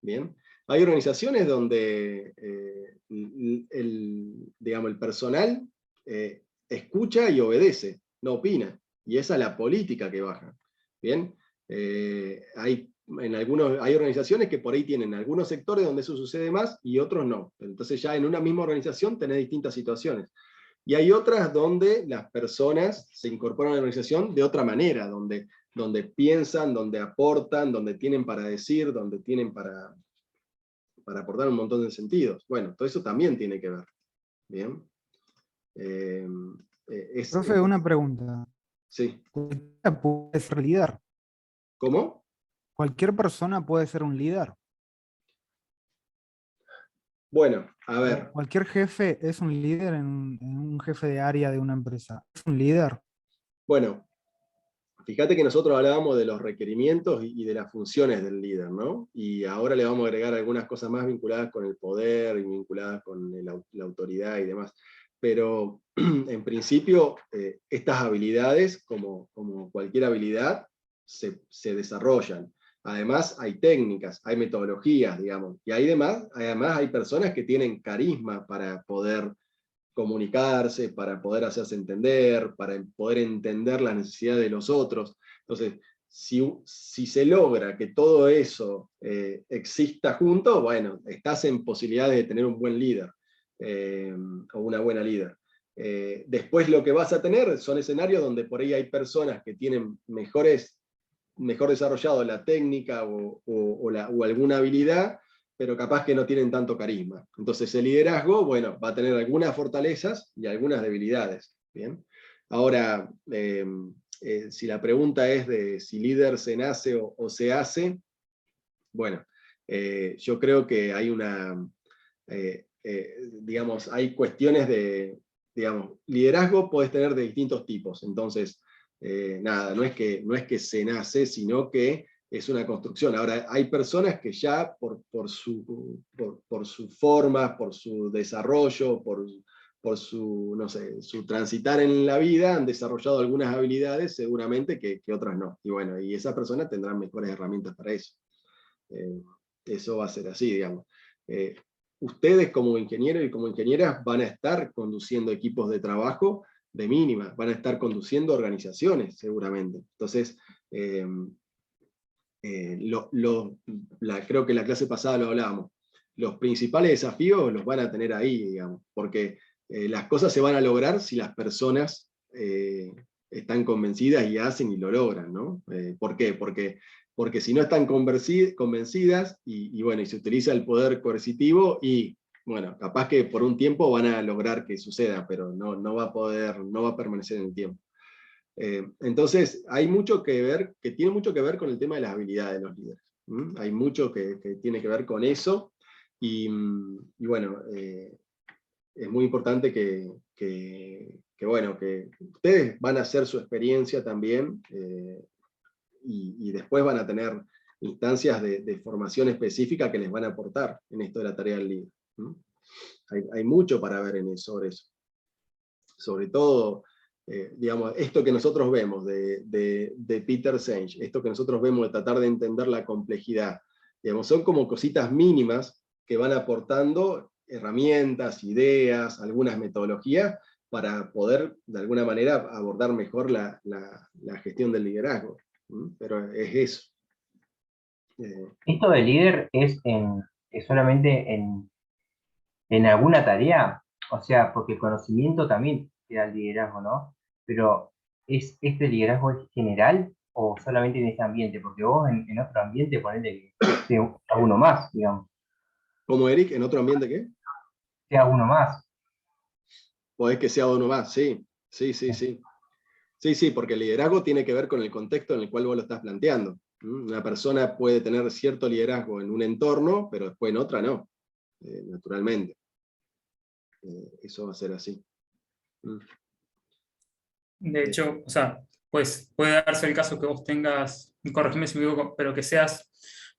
Bien. Hay organizaciones donde digamos, el personal escucha y obedece, no opina. Y esa es la política que baja. Bien, hay organizaciones que por ahí tienen algunos sectores donde eso sucede más y otros no. Entonces ya en una misma organización tenés distintas situaciones. Y hay otras donde las personas se incorporan a la organización de otra manera, donde piensan, donde aportan, donde tienen para decir, donde tienen aportar un montón de sentidos. Bueno, todo eso también tiene que ver. Bien.
Profe, una pregunta.
Sí.
¿Cualquiera puede ser líder?
¿Cómo?
¿Cualquier persona puede ser un líder?
Bueno, a ver.
¿Cualquier jefe es un líder en un jefe de área de una empresa? ¿Es un líder?
Bueno, fíjate que nosotros hablábamos de los requerimientos y de las funciones del líder, ¿no? Y ahora le vamos a agregar algunas cosas más vinculadas con el poder y vinculadas con la autoridad y demás. Pero en principio, estas habilidades, como cualquier habilidad, se desarrollan. Además, hay técnicas, hay metodologías, digamos, y además hay personas que tienen carisma para poder comunicarse, para poder hacerse entender, para poder entender las necesidades de los otros. Entonces, si se logra que todo eso exista junto, bueno, estás en posibilidades de tener un buen líder o una buena líder. Después lo que vas a tener son escenarios donde por ahí hay personas que tienen mejor desarrollado la técnica o alguna habilidad, pero capaz que no tienen tanto carisma. Entonces el liderazgo, bueno, va a tener algunas fortalezas y algunas debilidades. ¿Bien? Ahora, si la pregunta es de si líder se nace o se hace, bueno, yo creo que hay digamos, hay cuestiones digamos, liderazgo puedes tener de distintos tipos. Entonces, nada, no es que se nace, sino que es una construcción. Ahora, hay personas que ya por su forma, por su desarrollo, por su, no sé, su transitar en la vida, han desarrollado algunas habilidades seguramente que otras no. Y bueno, y esas personas tendrán mejores herramientas para eso. Eso va a ser así, digamos. Ustedes como ingenieros y como ingenieras van a estar conduciendo equipos de trabajo de mínima, van a estar conduciendo organizaciones seguramente. Entonces, creo que la clase pasada lo hablábamos, los principales desafíos los van a tener ahí, digamos, porque las cosas se van a lograr si las personas están convencidas y hacen y lo logran, ¿no? ¿Por qué? Porque si no están convencidas y bueno, y se utiliza el poder coercitivo y bueno, capaz que por un tiempo van a lograr que suceda, pero no va a permanecer en el tiempo. Entonces, hay mucho que ver, que tiene mucho que ver con el tema de las habilidades de los líderes. Hay mucho que tiene que ver con eso, y bueno, es muy importante bueno, que ustedes van a hacer su experiencia también, y después van a tener instancias de formación específica que les van a aportar en esto de la tarea del líder. Hay mucho para ver sobre eso. Sobre todo, digamos, esto que nosotros vemos de Peter Senge, esto que nosotros vemos de tratar de entender la complejidad, digamos, son como cositas mínimas que van aportando herramientas, ideas, algunas metodologías para poder, de alguna manera, abordar mejor la gestión del liderazgo. Pero es eso.
¿Esto de líder es solamente en alguna tarea? O sea, porque el conocimiento también te da el liderazgo, ¿no? Pero ¿este liderazgo es general o solamente en ese ambiente? Porque vos en otro ambiente ponele que sea uno más, digamos.
¿Cómo, Eric? ¿En otro ambiente qué?
Sea uno más.
Podés que sea uno más, sí. Sí. Sí, porque el liderazgo tiene que ver con el contexto en el cual vos lo estás planteando. Una persona puede tener cierto liderazgo en un entorno, pero después en otra no, naturalmente. Eso va a ser así.
De hecho, o sea, pues puede darse el caso que vos tengas, corregime si me equivoco, pero que seas,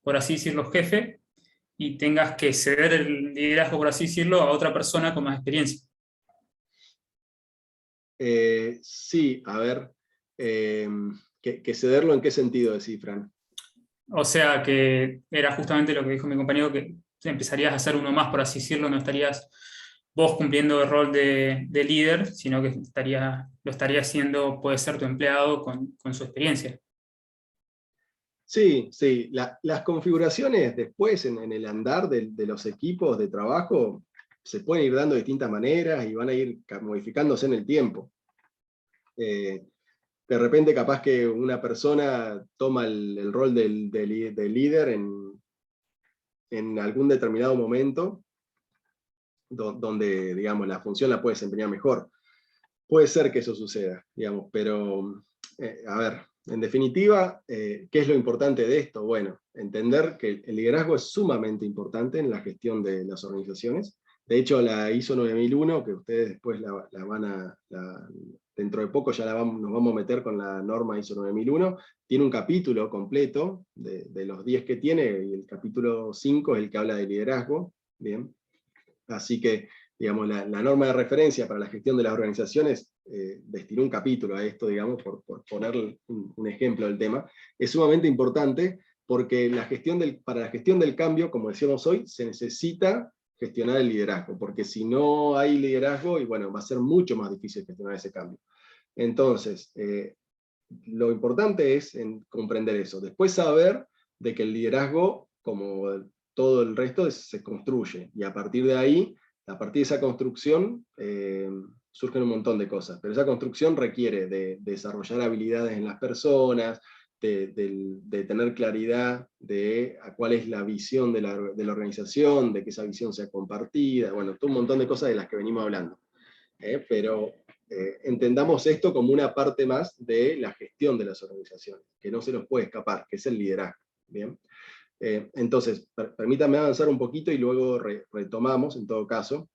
por así decirlo, jefe, y tengas que ceder el liderazgo, por así decirlo, a otra persona con más experiencia.
Sí, a ver, que cederlo en qué sentido decís, Fran.
O sea, que era justamente lo que dijo mi compañero, que empezarías a ser uno más, por así decirlo, no estarías vos cumpliendo el rol de líder, sino que lo estaría haciendo, puede ser tu empleado con su experiencia.
Sí. Las configuraciones después en el andar de los equipos de trabajo se pueden ir dando de distintas maneras y van a ir modificándose en el tiempo. De repente capaz que una persona toma el rol del líder en algún determinado momento, donde, digamos, la función la puede desempeñar mejor. Puede ser que eso suceda, digamos, pero, a ver, en definitiva, ¿qué es lo importante de esto? Bueno, entender que el liderazgo es sumamente importante en la gestión de las organizaciones. De hecho, la ISO 9001, que ustedes después dentro de poco ya nos vamos a meter con la norma ISO 9001, tiene un capítulo completo de los 10 que tiene, y el capítulo 5 es el que habla de liderazgo, ¿bien? Así que, digamos, la norma de referencia para la gestión de las organizaciones destinó un capítulo a esto, digamos, por poner un ejemplo del tema. Es sumamente importante porque para la gestión del cambio, como decíamos hoy, se necesita gestionar el liderazgo, porque si no hay liderazgo, y bueno, va a ser mucho más difícil gestionar ese cambio. Entonces, lo importante es comprender eso. Después saber de que el liderazgo, como todo el resto, se construye, y a partir de ahí, a partir de esa construcción, surgen un montón de cosas, pero esa construcción requiere de desarrollar habilidades en las personas, de tener claridad de cuál es la visión de la organización, de que esa visión sea compartida, bueno, todo un montón de cosas de las que venimos hablando. Pero entendamos esto como una parte más de la gestión de las organizaciones, que no se nos puede escapar, que es el liderazgo. ¿Bien? Entonces, permítanme avanzar un poquito y luego retomamos, en todo caso.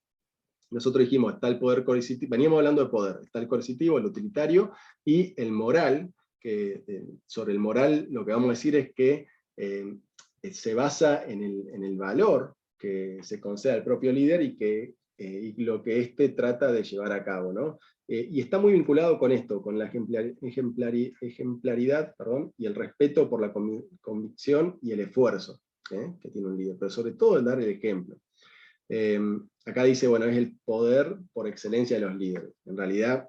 Nosotros dijimos, está el poder coercitivo, veníamos hablando de poder, está el coercitivo, el utilitario y el moral, que sobre el moral lo que vamos a decir es que se basa en el valor que se concede al propio líder y lo que éste trata de llevar a cabo, ¿no? Y está muy vinculado con esto, con la ejemplaridad, y el respeto por la convicción y el esfuerzo que tiene un líder, pero sobre todo el dar el ejemplo. Acá dice, bueno, es el poder por excelencia de los líderes. En realidad,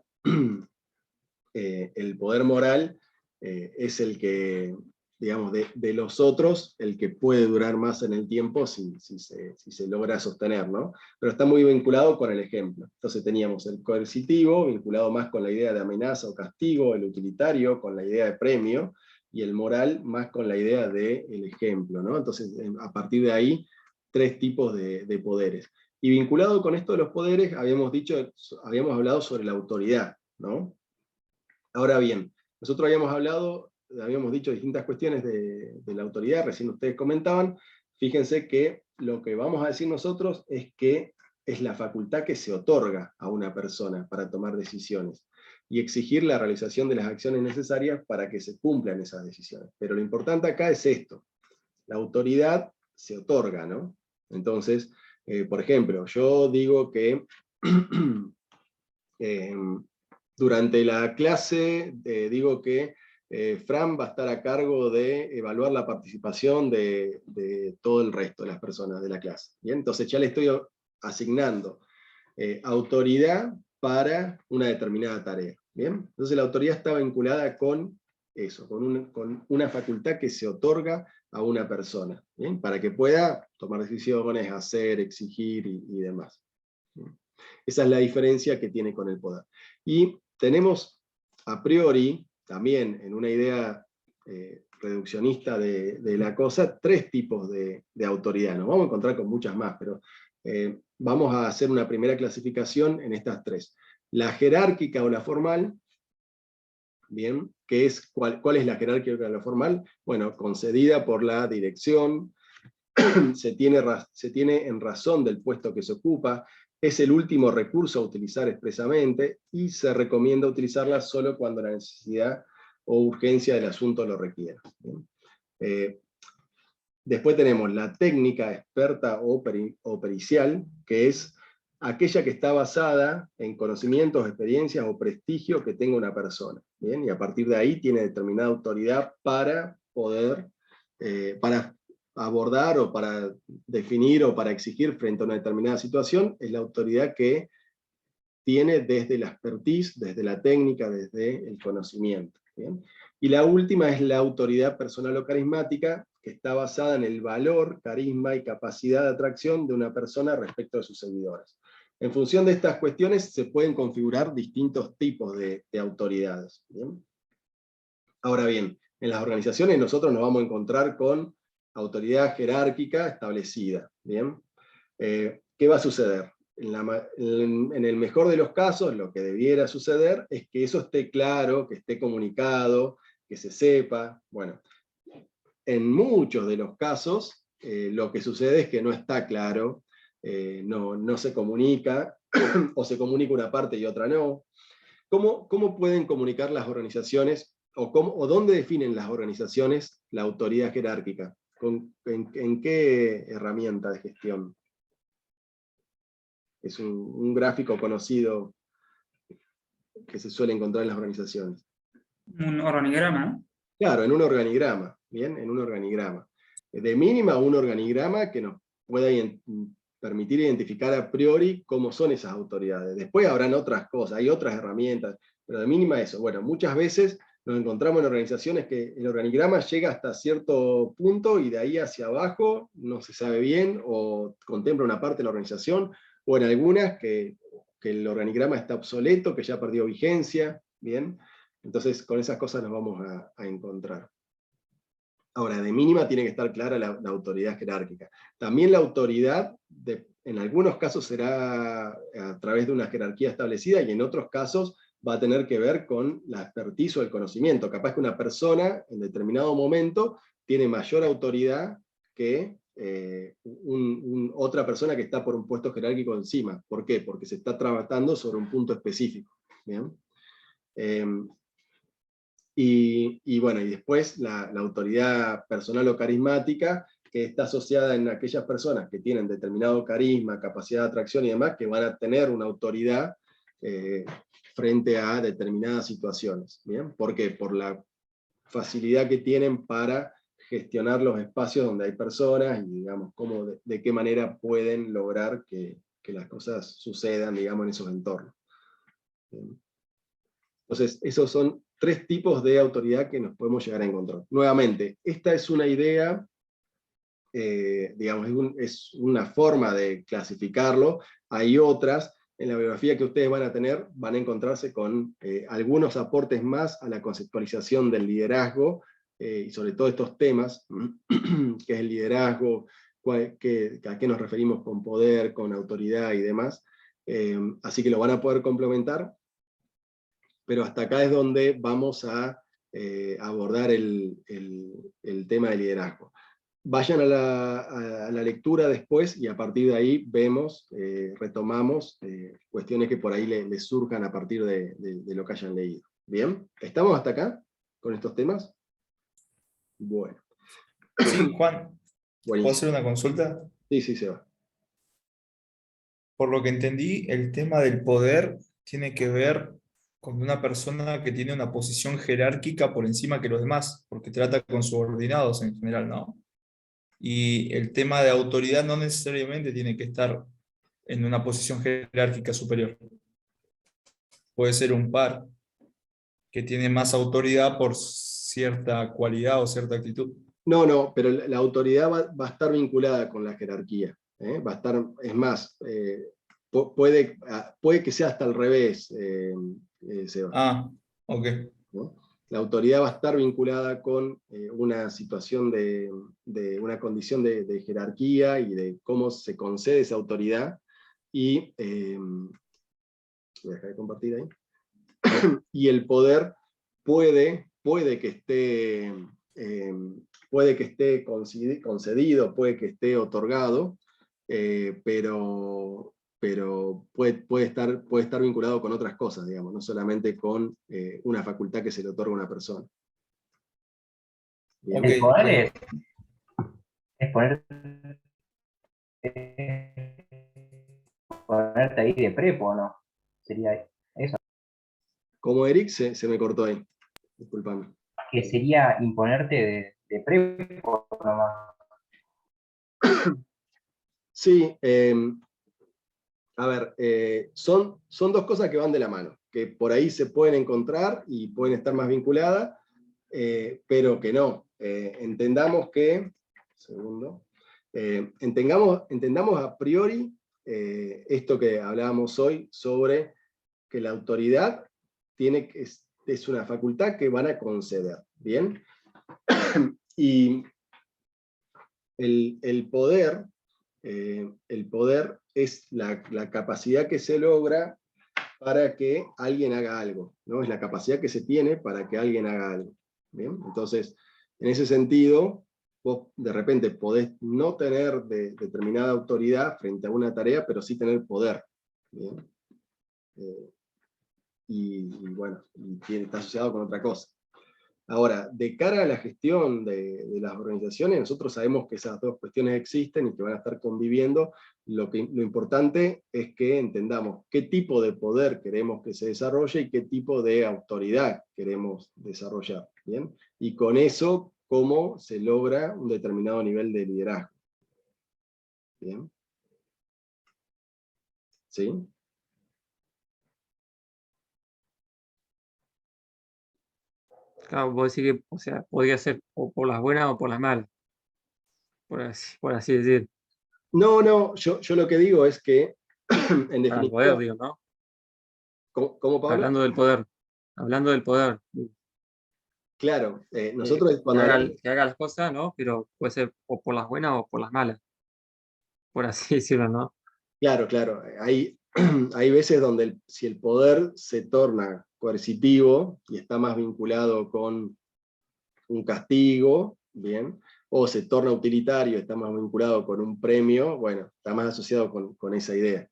el poder moral es el que, digamos, de los otros, el que puede durar más en el tiempo si se logra sostener, ¿no? Pero está muy vinculado con el ejemplo. Entonces teníamos el coercitivo, vinculado más con la idea de amenaza o castigo, el utilitario con la idea de premio, y el moral más con la idea del ejemplo, ¿no? Entonces, a partir de ahí, 3 tipos de poderes. Y vinculado con esto de los poderes, habíamos hablado sobre la autoridad, ¿no? Ahora bien, nosotros habíamos dicho distintas cuestiones de la autoridad, recién ustedes comentaban. Fíjense que lo que vamos a decir nosotros es que es la facultad que se otorga a una persona para tomar decisiones y exigir la realización de las acciones necesarias para que se cumplan esas decisiones. Pero lo importante acá es esto: la autoridad se otorga, ¿no? Entonces, por ejemplo, yo digo que durante la clase digo que Fran va a estar a cargo de evaluar la participación de todo el resto de las personas de la clase. ¿Bien? Entonces ya le estoy asignando autoridad para una determinada tarea. ¿Bien? Entonces la autoridad está vinculada con eso, con una facultad que se otorga a una persona, ¿bien? Para que pueda tomar decisiones, hacer, exigir y demás. ¿Bien? Esa es la diferencia que tiene con el poder. Y tenemos a priori, también en una idea reduccionista de la cosa, 3 tipos de autoridad. Nos vamos a encontrar con muchas más, pero vamos a hacer una primera clasificación en estas 3. La jerárquica o la formal, ¿bien? ¿Cuál es la jerárquica o la formal? Bueno, concedida por la dirección, se tiene en razón del puesto que se ocupa, es el último recurso a utilizar expresamente, y se recomienda utilizarla solo cuando la necesidad o urgencia del asunto lo requiera. Después tenemos la técnica experta o pericial, que es aquella que está basada en conocimientos, experiencias o prestigio que tenga una persona. ¿Bien? Y a partir de ahí tiene determinada autoridad para poder, para abordar o para definir o para exigir frente a una determinada situación. Es la autoridad que tiene desde la expertise, desde la técnica, desde el conocimiento. ¿Bien? Y la última es la autoridad personal o carismática, que está basada en el valor, carisma y capacidad de atracción de una persona respecto de sus seguidores. En función de estas cuestiones se pueden configurar distintos tipos de autoridades. ¿Bien? Ahora bien, en las organizaciones nosotros nos vamos a encontrar con autoridad jerárquica establecida. ¿Bien? ¿Qué va a suceder? En el mejor de los casos, lo que debiera suceder es que eso esté claro, que esté comunicado, que se sepa. Bueno, en muchos de los casos, lo que sucede es que no está claro, no se comunica, o se comunica una parte y otra no. ¿Cómo pueden comunicar las organizaciones, o dónde definen las organizaciones la autoridad jerárquica? ¿En qué herramienta de gestión? Es un gráfico conocido que se suele encontrar en las organizaciones.
Un organigrama, ¿no?
Claro, en un organigrama, ¿bien? En un organigrama. De mínima, un organigrama que nos pueda permitir identificar a priori cómo son esas autoridades. Después habrán otras cosas, hay otras herramientas, pero de mínima eso. Bueno, muchas veces nos encontramos en organizaciones que el organigrama llega hasta cierto punto y de ahí hacia abajo no se sabe bien, o contempla una parte de la organización, o en algunas que el organigrama está obsoleto, que ya perdió vigencia, ¿bien? Entonces con esas cosas nos vamos a encontrar. Ahora, de mínima tiene que estar clara la autoridad jerárquica. También la autoridad, en algunos casos será a través de una jerarquía establecida, y en otros casos va a tener que ver con la expertise o el conocimiento. Capaz que una persona en determinado momento tiene mayor autoridad que otra persona que está por un puesto jerárquico encima. ¿Por qué? Porque se está tratando sobre un punto específico. ¿Bien? Y bueno, y después la autoridad personal o carismática, que está asociada en aquellas personas que tienen determinado carisma, capacidad de atracción y demás, que van a tener una autoridad frente a determinadas situaciones. ¿Bien? ¿Por qué? Por la facilidad que tienen para gestionar los espacios donde hay personas, y digamos, de qué manera pueden lograr que las cosas sucedan, digamos, en esos entornos. ¿Bien? Entonces, esos son 3 tipos de autoridad que nos podemos llegar a encontrar. Nuevamente, esta es una idea, digamos, es una forma de clasificarlo. Hay otras. En la bibliografía que ustedes van a tener, van a encontrarse con algunos aportes más a la conceptualización del liderazgo, y sobre todo estos temas, que es el liderazgo, a qué nos referimos con poder, con autoridad y demás. Así que lo van a poder complementar, pero hasta acá es donde vamos a abordar el tema del liderazgo. Vayan a la lectura después, y a partir de ahí vemos, retomamos cuestiones que por ahí les surjan a partir de lo que hayan leído. ¿Bien? ¿Estamos hasta acá con estos temas? Bueno.
Sí, Juan, ¿puedo
Buenísimo.
hacer una consulta?
Sí, se va.
Por lo que entendí, el tema del poder tiene que ver con una persona que tiene una posición jerárquica por encima que los demás, porque trata con subordinados en general, ¿no? Y el tema de autoridad no necesariamente tiene que estar en una posición jerárquica superior. Puede ser un par que tiene más autoridad por cierta cualidad o cierta actitud.
No, pero la autoridad va a estar vinculada con la jerarquía. Va a estar, es más, puede que sea hasta al revés, Seba.
Ok.
¿No? La autoridad va a estar vinculada con una situación de una condición de jerarquía y de cómo se concede esa autoridad. Y voy a dejar de compartir ahí. Y el poder puede que esté concedido, puede que esté otorgado, pero puede estar vinculado con otras cosas, digamos, no solamente con una facultad que se le otorga a una persona. Bien.
El poder es ponerte ahí de prepo, ¿no? Sería eso.
Como Eric, se me cortó ahí. Disculpame.
Que sería imponerte de prepo nomás.
Sí, a ver, son 2 cosas que van de la mano, que por ahí se pueden encontrar y pueden estar más vinculadas, pero que no. Entendamos que, entendamos a priori esto que hablábamos hoy sobre que la autoridad es una facultad que van a conceder, ¿bien? Y el poder es la capacidad que se logra para que alguien haga algo, ¿no? Es la capacidad que se tiene para que alguien haga algo. ¿Bien? Entonces, en ese sentido, vos de repente podés no tener determinada autoridad frente a una tarea, pero sí tener poder. ¿Bien? Y bueno, está asociado con otra cosa. Ahora, de cara a la gestión de las organizaciones, nosotros sabemos que esas dos cuestiones existen y que van a estar conviviendo. Lo importante es que entendamos qué tipo de poder queremos que se desarrolle y qué tipo de autoridad queremos desarrollar. ¿Bien? Y con eso, cómo se logra un determinado nivel de liderazgo. ¿Bien? ¿Sí?
Claro, vos decís que, o sea, podría ser o por las buenas o por las malas, por así decir.
No, yo lo que digo es que, en
Para el
definitiva...
poder, digo, ¿no?
¿Cómo, Pablo?
Hablando del poder. Hablando del poder.
Claro, nosotros cuando
que haga las cosas, ¿no? Pero puede ser o por las buenas o por las malas, por así decirlo, ¿no?
Claro. Hay veces donde si el poder se torna coercitivo y está más vinculado con un castigo, ¿bien? O se torna utilitario, está más vinculado con un premio, bueno, está más asociado con esa idea.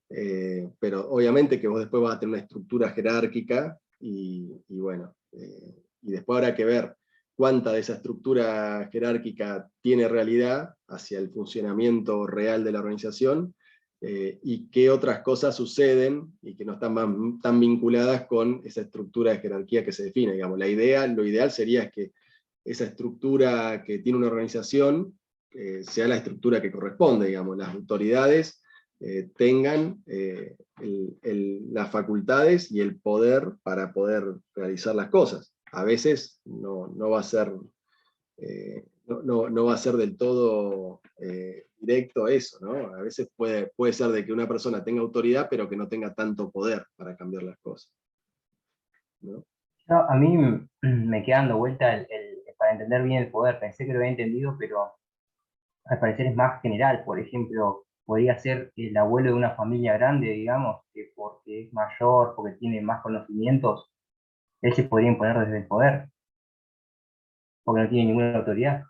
Pero obviamente que vos después vas a tener una estructura jerárquica y bueno, y después habrá que ver cuánta de esa estructura jerárquica tiene realidad hacia el funcionamiento real de la organización, y qué otras cosas suceden y que no están tan vinculadas con esa estructura de jerarquía que se define. Digamos, lo ideal sería que esa estructura que tiene una organización sea la estructura que corresponde, digamos, las autoridades tengan las facultades y el poder para poder realizar las cosas. A veces no va a ser, no va a ser del todo directo eso, ¿no? A veces puede ser de que una persona tenga autoridad, pero que no tenga tanto poder para cambiar las cosas, ¿no?
No, a mí me queda dando vuelta para entender bien el poder. Pensé que lo había entendido, pero al parecer es más general. Por ejemplo, podría ser el abuelo de una familia grande, digamos, que porque es mayor, porque tiene más conocimientos, él se podría imponer desde el poder, porque no tiene ninguna autoridad.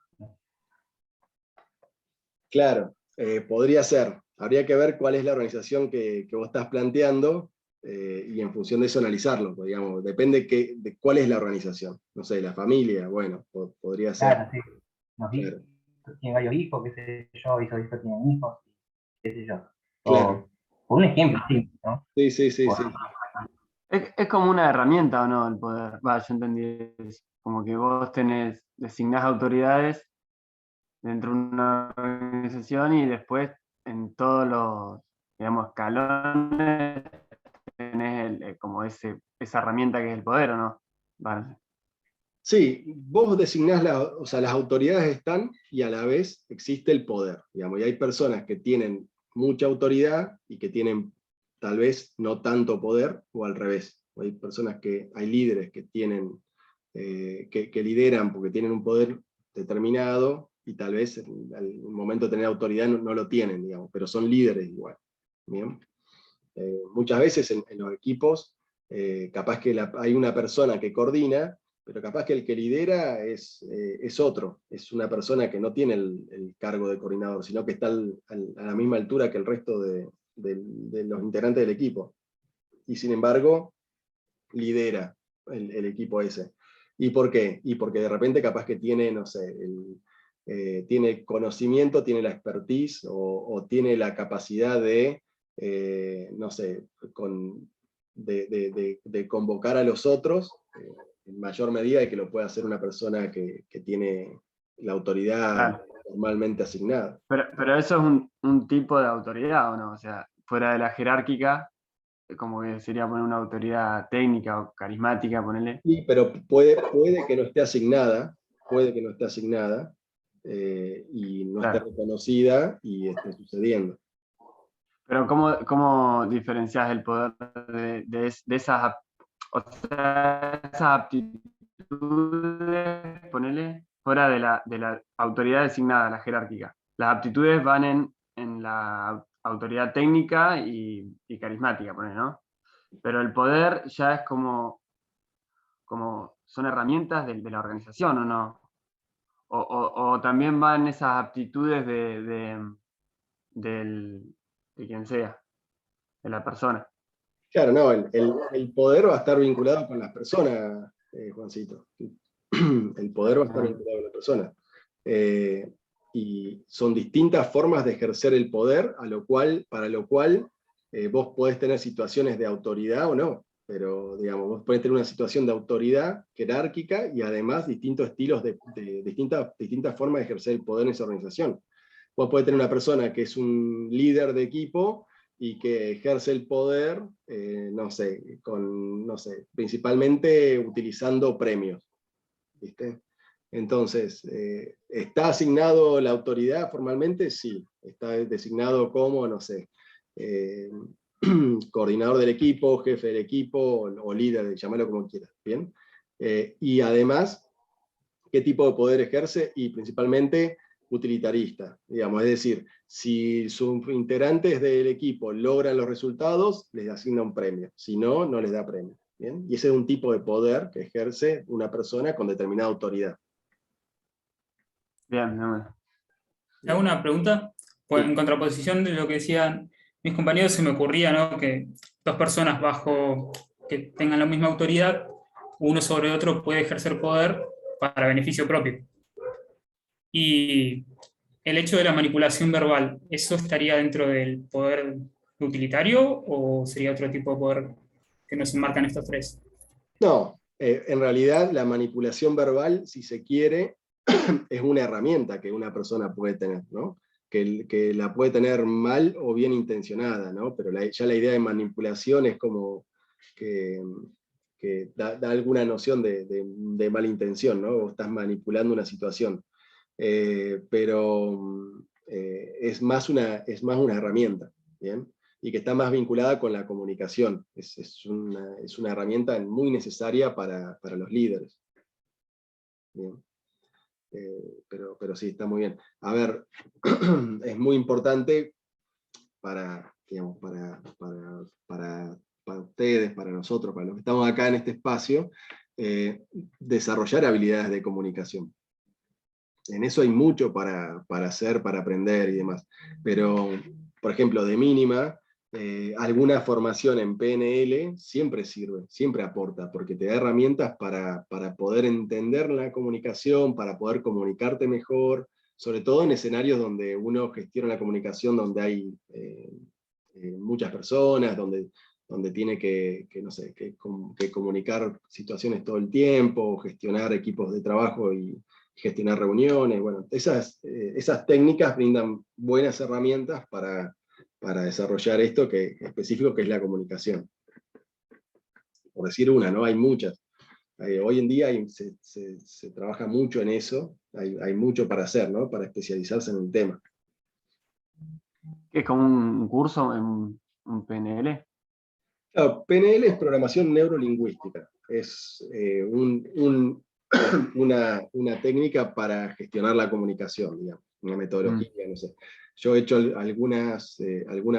Claro, podría ser. Habría que ver cuál es la organización que vos estás planteando, y en función de eso analizarlo, pues, digamos, depende de cuál es la organización. No sé, la familia, bueno, podría ser.
Claro, sí.
Claro.
Tiene varios hijos, qué sé yo, y esos hijos tienen hijos, qué sé yo.
Claro.
Por un ejemplo, sí, ¿no?
Sí.
Es como una herramienta, ¿o no? El poder. Yo entendí eso. Como que vos designás autoridades dentro de una organización y después en todos los, digamos, escalones tenés como esa herramienta que es el poder, ¿o no? Vale.
Sí, vos designás, o sea, las autoridades están y a la vez existe el poder, digamos, y hay personas que tienen mucha autoridad y que tienen tal vez no tanto poder, o al revés. Hay líderes que tienen, que lideran porque tienen un poder determinado y tal vez al momento de tener autoridad no lo tienen, digamos, pero son líderes igual. ¿Bien? Muchas veces en los equipos, capaz que hay una persona que coordina, pero capaz que el que lidera es otro, es una persona que no tiene el cargo de coordinador, sino que está a la misma altura que el resto de los integrantes del equipo. Y sin embargo, lidera el equipo ese. ¿Y por qué? Y porque de repente capaz que tiene, no sé, tiene conocimiento, tiene la expertise, o tiene la capacidad de, no sé, de convocar a los otros, en mayor medida de que lo pueda hacer una persona que tiene la autoridad normalmente asignada.
Pero eso es un tipo de autoridad, ¿o no? O sea, fuera de la jerárquica, como que sería poner una autoridad técnica o carismática, ponerle.
Sí, pero puede que no esté asignada, y no esté reconocida y esté sucediendo.
Pero ¿cómo diferencias el poder de esas, o sea, esas aptitudes, ponele, fuera de la autoridad designada, la jerárquica. Las aptitudes van en la autoridad técnica y carismática, ¿no? Pero el poder ya es como son herramientas de la organización, ¿o no? O también van esas aptitudes de quien sea, de la persona.
Claro, no, el poder va a estar vinculado con las personas, Juancito. El poder va a estar vinculado con las personas. Y son distintas formas de ejercer el poder, para lo cual vos podés tener situaciones de autoridad o no, pero digamos, vos podés tener una situación de autoridad jerárquica y además distintos estilos de distintas formas de ejercer el poder en esa organización. Vos podés tener una persona que es un líder de equipo y que ejerce el poder, no sé, principalmente utilizando premios, ¿viste? Entonces, ¿está asignado la autoridad formalmente? Sí. Está designado como, no sé, coordinador del equipo, jefe del equipo, o líder, llamarlo como quieras, ¿bien? Y además, ¿qué tipo de poder ejerce? Y principalmente utilitarista, digamos, es decir, si sus integrantes del equipo logran los resultados, les asigna un premio, si no, no les da premio, ¿bien? Y ese es un tipo de poder que ejerce una persona con determinada autoridad.
Bien,
¿Te hago una pregunta? Pues, en contraposición de lo que decían mis compañeros, se me ocurría, ¿no?, que dos personas que tengan la misma autoridad, uno sobre otro puede ejercer poder para beneficio propio. Y el hecho de la manipulación verbal, ¿eso estaría dentro del poder utilitario o sería otro tipo de poder que nos enmarcan estos tres?
No, en realidad la manipulación verbal, si se quiere, es una herramienta que una persona puede tener, ¿no? Que la puede tener mal o bien intencionada, ¿no? Pero ya la idea de manipulación es como que da alguna noción de mala intención, ¿no? Vos estás manipulando una situación. Pero es más una herramienta, ¿bien? Y que está más vinculada con la comunicación. Es una herramienta muy necesaria para los líderes. Bien. Pero sí, está muy bien. A ver, es muy importante para ustedes, para nosotros, para los que estamos acá en este espacio, desarrollar habilidades de comunicación. En eso hay mucho para hacer, para aprender y demás. Pero, por ejemplo, de mínima, alguna formación en PNL siempre sirve, siempre aporta, porque te da herramientas para poder entender la comunicación, para poder comunicarte mejor, sobre todo en escenarios donde uno gestiona la comunicación, donde hay muchas personas, donde tiene que comunicar situaciones todo el tiempo, gestionar equipos de trabajo y gestionar reuniones. Bueno, esas técnicas brindan buenas herramientas para desarrollar esto específico que es la comunicación. Por decir una, ¿no? Hay muchas. Hoy en día se trabaja mucho en eso, hay mucho para hacer, ¿no? Para especializarse en un tema.
¿Es como un curso en un PNL?
Claro, PNL es programación neurolingüística. Es una técnica para gestionar la comunicación, digamos, una metodología, no sé. Yo he hecho alguna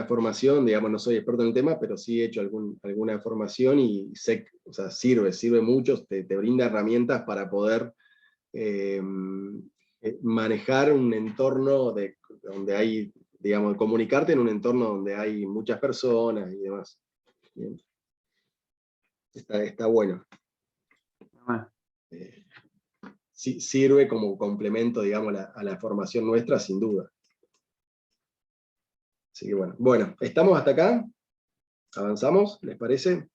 formación, digamos, no soy experto en el tema, pero sí he hecho alguna formación y sé, o sea, sirve mucho, te brinda herramientas para poder manejar un entorno donde hay, digamos, comunicarte en un entorno donde hay muchas personas y demás. Bien. Está bueno. Sí, sirve como complemento, digamos, a la formación nuestra, sin duda. Así que bueno, ¿estamos hasta acá? ¿Avanzamos? ¿Les parece?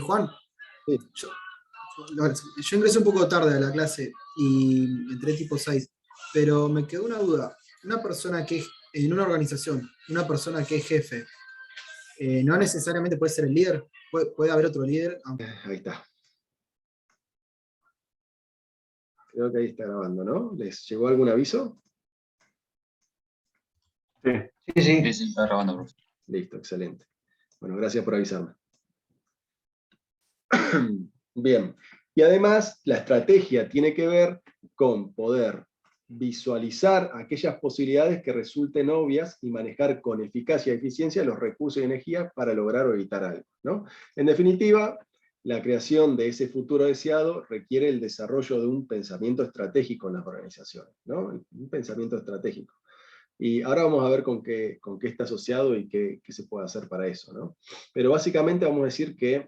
Juan, yo ingresé un poco tarde a la clase y entré tipo 6, pero me quedó una duda. Una persona que es en una organización, una persona que es jefe, no necesariamente puede ser el líder, puede haber otro líder.
Ahí está. Creo que ahí está grabando, ¿no? ¿Les llegó algún aviso?
Sí.
Sí, está grabando, profesor.
Listo, excelente. Bueno, gracias por avisarme. Bien, y además la estrategia tiene que ver con poder visualizar aquellas posibilidades que resulten obvias y manejar con eficacia y eficiencia los recursos y energía para lograr o evitar algo, ¿no? En definitiva, la creación de ese futuro deseado requiere el desarrollo de un pensamiento estratégico en las organizaciones, ¿no? Un pensamiento estratégico. Y ahora vamos a ver con qué está asociado y qué se puede hacer para eso, ¿no? Pero básicamente vamos a decir que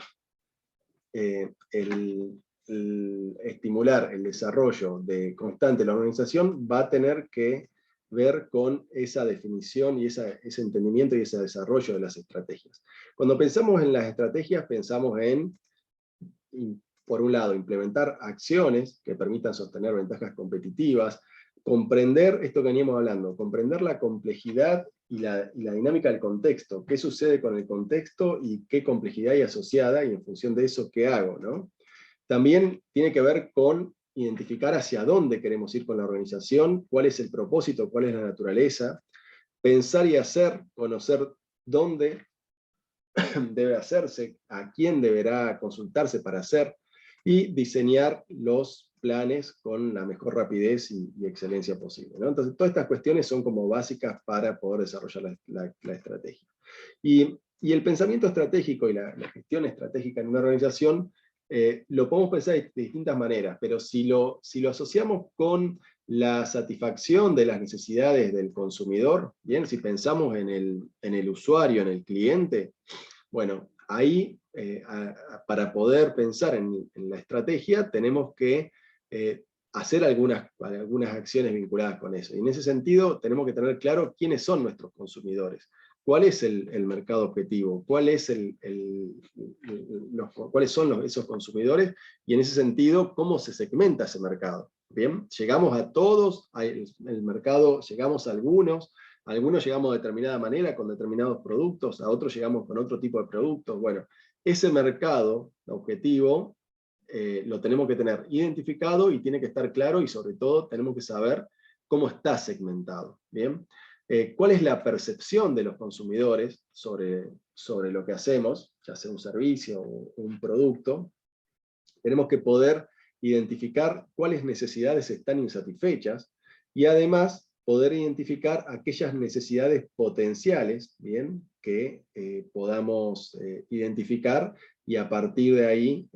estimular el desarrollo constante de la organización va a tener que ver con esa definición y ese entendimiento y ese desarrollo de las estrategias. Cuando pensamos en las estrategias, pensamos en, por un lado, implementar acciones que permitan sostener ventajas competitivas, comprender esto que veníamos hablando, comprender la complejidad y la dinámica del contexto, qué sucede con el contexto y qué complejidad hay asociada, y en función de eso, qué hago, ¿no? También tiene que ver con identificar hacia dónde queremos ir con la organización, cuál es el propósito, cuál es la naturaleza, pensar y hacer, conocer dónde debe hacerse, a quién deberá consultarse para hacer, y diseñar los planes con la mejor rapidez y excelencia posible, ¿no? Entonces, todas estas cuestiones son como básicas para poder desarrollar la estrategia. Y el pensamiento estratégico y la gestión estratégica en una organización lo podemos pensar de distintas maneras, pero si lo asociamos con la satisfacción de las necesidades del consumidor, bien, si pensamos en el usuario, en el cliente, bueno, ahí para poder pensar en la estrategia tenemos que hacer algunas acciones vinculadas con eso. Y en ese sentido tenemos que tener claro quiénes son nuestros consumidores, cuál es el mercado objetivo, cuáles son esos consumidores, y en ese sentido cómo se segmenta ese mercado. Bien, llegamos a todos, el mercado, llegamos a algunos llegamos de determinada manera con determinados productos, a otros llegamos con otro tipo de productos. Bueno, ese mercado objetivo lo tenemos que tener identificado y tiene que estar claro, y sobre todo tenemos que saber cómo está segmentado. ¿Bien? ¿Cuál es la percepción de los consumidores sobre lo que hacemos, ya sea un servicio o un producto? Tenemos que poder identificar cuáles necesidades están insatisfechas y además poder identificar aquellas necesidades potenciales, ¿bien?, que podamos identificar, y a partir de ahí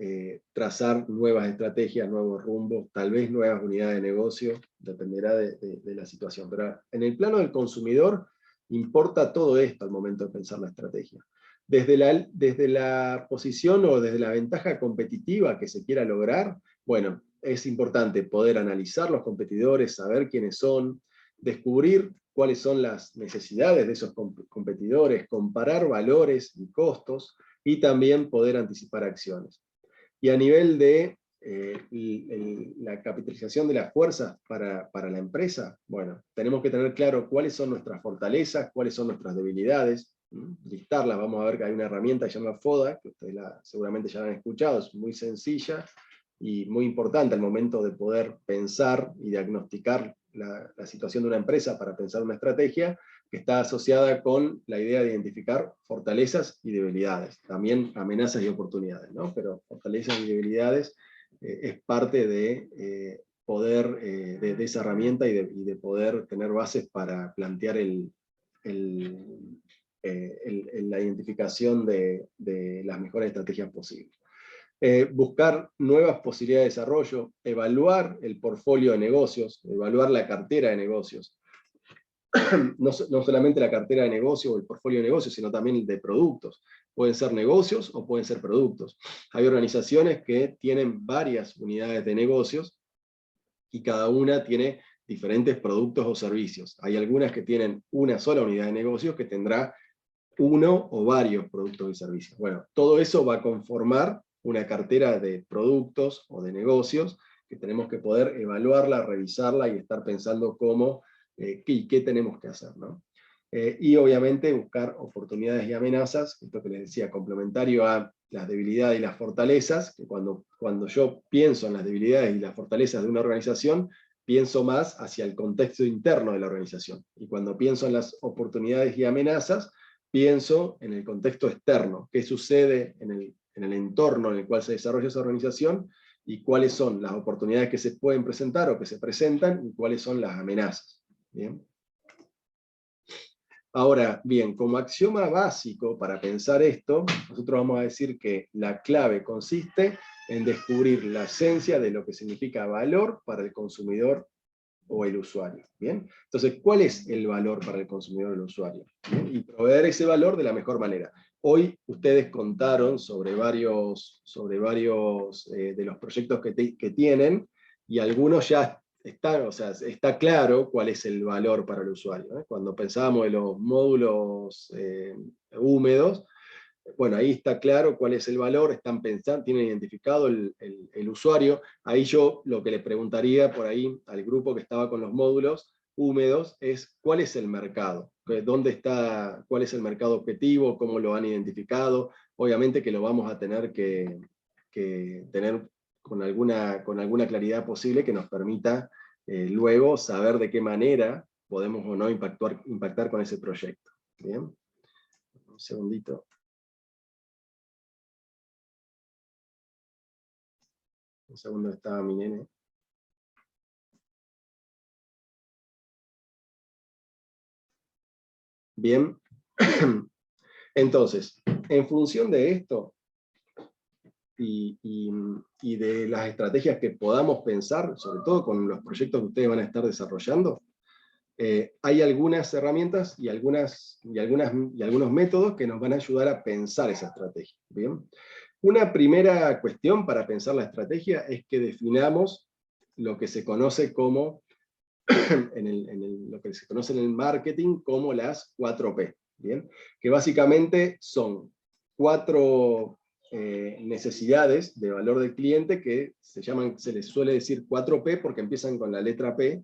trazar nuevas estrategias, nuevos rumbos, tal vez nuevas unidades de negocio, dependerá de la situación. Pero en el plano del consumidor importa todo esto al momento de pensar la estrategia. Desde la posición o desde la ventaja competitiva que se quiera lograr, bueno, es importante poder analizar los competidores, saber quiénes son, descubrir cuáles son las necesidades de esos competidores, comparar valores y costos, y también poder anticipar acciones. Y a nivel de la capitalización de las fuerzas para la empresa, bueno, tenemos que tener claro cuáles son nuestras fortalezas, cuáles son nuestras debilidades, listarlas. Vamos a ver que hay una herramienta que se llama FODA, que ustedes seguramente ya la han escuchado, es muy sencilla y muy importante al momento de poder pensar y diagnosticar la situación de una empresa para pensar una estrategia, que está asociada con la idea de identificar fortalezas y debilidades, también amenazas y oportunidades, ¿no? Pero fortalezas y debilidades es parte de poder, de esa herramienta y de poder tener bases para plantear la identificación de las mejores estrategias posibles. Buscar nuevas posibilidades de desarrollo, evaluar el portfolio de negocios, evaluar la cartera de negocios. No solamente la cartera de negocios o el portfolio de negocios, sino también de productos. Pueden ser negocios o pueden ser productos. Hay organizaciones que tienen varias unidades de negocios y cada una tiene diferentes productos o servicios. Hay algunas que tienen una sola unidad de negocios que tendrá uno o varios productos y servicios. Bueno, todo eso va a conformar una cartera de productos o de negocios que tenemos que poder evaluarla, revisarla y estar pensando cómo y qué tenemos que hacer, ¿no? Y obviamente buscar oportunidades y amenazas, esto que les decía, complementario a las debilidades y las fortalezas, que cuando yo pienso en las debilidades y las fortalezas de una organización, pienso más hacia el contexto interno de la organización. Y cuando pienso en las oportunidades y amenazas, pienso en el contexto externo, qué sucede en el entorno en el cual se desarrolla esa organización, y cuáles son las oportunidades que se pueden presentar o que se presentan, y cuáles son las amenazas. ¿Bien? Ahora, bien, como axioma básico para pensar esto, nosotros vamos a decir que la clave consiste en descubrir la esencia de lo que significa valor para el consumidor o el usuario. ¿Bien? Entonces, ¿cuál es el valor para el consumidor o el usuario? ¿Bien? Y proveer ese valor de la mejor manera. Hoy ustedes contaron sobre varios de los proyectos que tienen, y algunos ya están, o sea, está claro cuál es el valor para el usuario. Cuando pensábamos en los módulos húmedos, bueno, ahí está claro cuál es el valor, están pensando, tienen identificado el usuario. Ahí yo lo que le preguntaría por ahí al grupo que estaba con los módulos húmedos es ¿cuál es el mercado? ¿Dónde está? ¿Cuál es el mercado objetivo? ¿Cómo lo han identificado? Obviamente que lo vamos a tener que tener con alguna claridad posible que nos permita luego saber de qué manera podemos o no impactar con ese proyecto. ¿Bien? Un segundito. Un segundo, estaba mi nene. Bien. Entonces, en función de esto, y de las estrategias que podamos pensar, sobre todo con los proyectos que ustedes van a estar desarrollando, hay algunas herramientas y algunos métodos que nos van a ayudar a pensar esa estrategia. ¿Bien? Una primera cuestión para pensar la estrategia es que definamos lo que se conoce como, lo que se conoce en el marketing como las 4P, ¿bien? Que básicamente son 4 necesidades de valor del cliente que se les suele decir 4P porque empiezan con la letra P,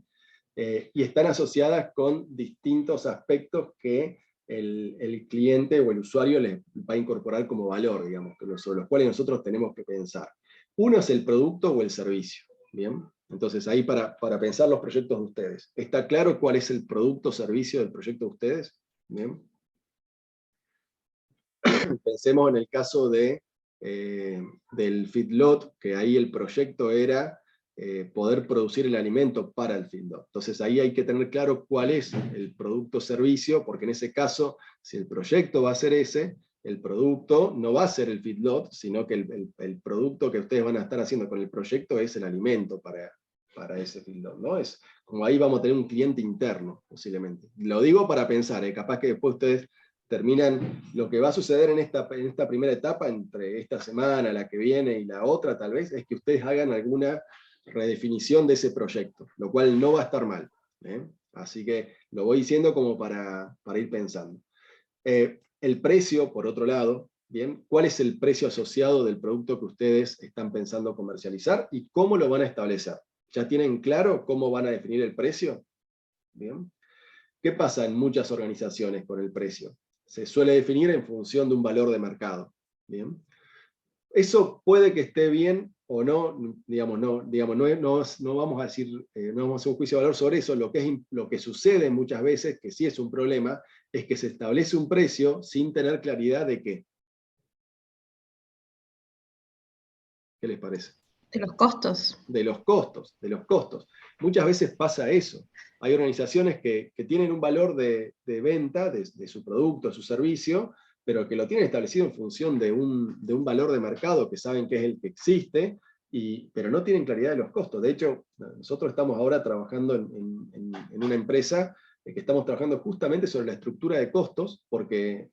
y están asociadas con distintos aspectos que el cliente o el usuario les va a incorporar como valor, digamos, sobre los cuales nosotros tenemos que pensar. Uno es el producto o el servicio. ¿Bien? Entonces ahí para pensar los proyectos de ustedes. ¿Está claro cuál es el producto o servicio del proyecto de ustedes? ¿Bien? Pensemos en el caso del feedlot, que ahí el proyecto era poder producir el alimento para el feedlot. Entonces ahí hay que tener claro cuál es el producto o servicio, porque en ese caso, si el proyecto va a ser ese, el producto no va a ser el feedlot, sino que el producto que ustedes van a estar haciendo con el proyecto es el alimento para ese feedlot, ¿no? Es como ahí vamos a tener un cliente interno, posiblemente. Lo digo para pensar, capaz que después ustedes terminan, lo que va a suceder en esta primera etapa, entre esta semana, la que viene y la otra tal vez, es que ustedes hagan alguna redefinición de ese proyecto, lo cual no va a estar mal. Así que lo voy diciendo como para ir pensando. El precio, por otro lado, ¿bien? ¿Cuál es el precio asociado del producto que ustedes están pensando comercializar y cómo lo van a establecer? ¿Ya tienen claro cómo van a definir el precio? ¿Bien? ¿Qué pasa en muchas organizaciones con el precio? Se suele definir en función de un valor de mercado. ¿Bien? Eso puede que esté bien o no, no vamos a decir, no vamos a hacer un juicio de valor sobre eso. Lo que sucede muchas veces, que sí es un problema, es que se establece un precio sin tener claridad de qué. ¿Qué les parece?
De los costos.
De los costos. Muchas veces pasa eso. Hay organizaciones que tienen un valor de venta de su producto, de su servicio, pero que lo tienen establecido en función de un valor de mercado que saben que es el que existe, pero no tienen claridad de los costos. De hecho, nosotros estamos ahora trabajando en una empresa que estamos trabajando justamente sobre la estructura de costos, porque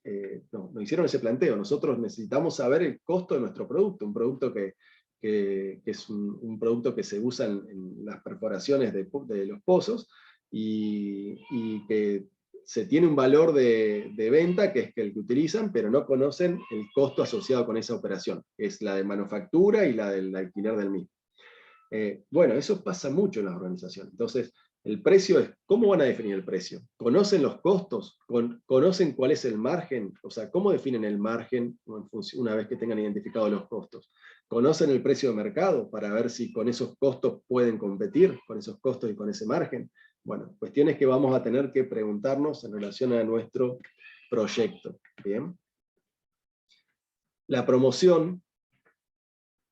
nos hicieron ese planteo. Nosotros necesitamos saber el costo de nuestro producto, un producto que es un producto que se usa en las perforaciones de los pozos, y que se tiene un valor de venta que es el que utilizan, pero no conocen el costo asociado con esa operación, que es la de manufactura y la del alquiler del mismo. Bueno, eso pasa mucho en las organizaciones. Entonces, el precio es, ¿cómo van a definir el precio? ¿Conocen los costos? ¿Conocen cuál es el margen? O sea, ¿cómo definen el margen una vez que tengan identificados los costos? ¿Conocen el precio de mercado para ver si con esos costos pueden competir, con esos costos y con ese margen? Bueno, cuestiones que vamos a tener que preguntarnos en relación a nuestro proyecto. ¿Bien? La promoción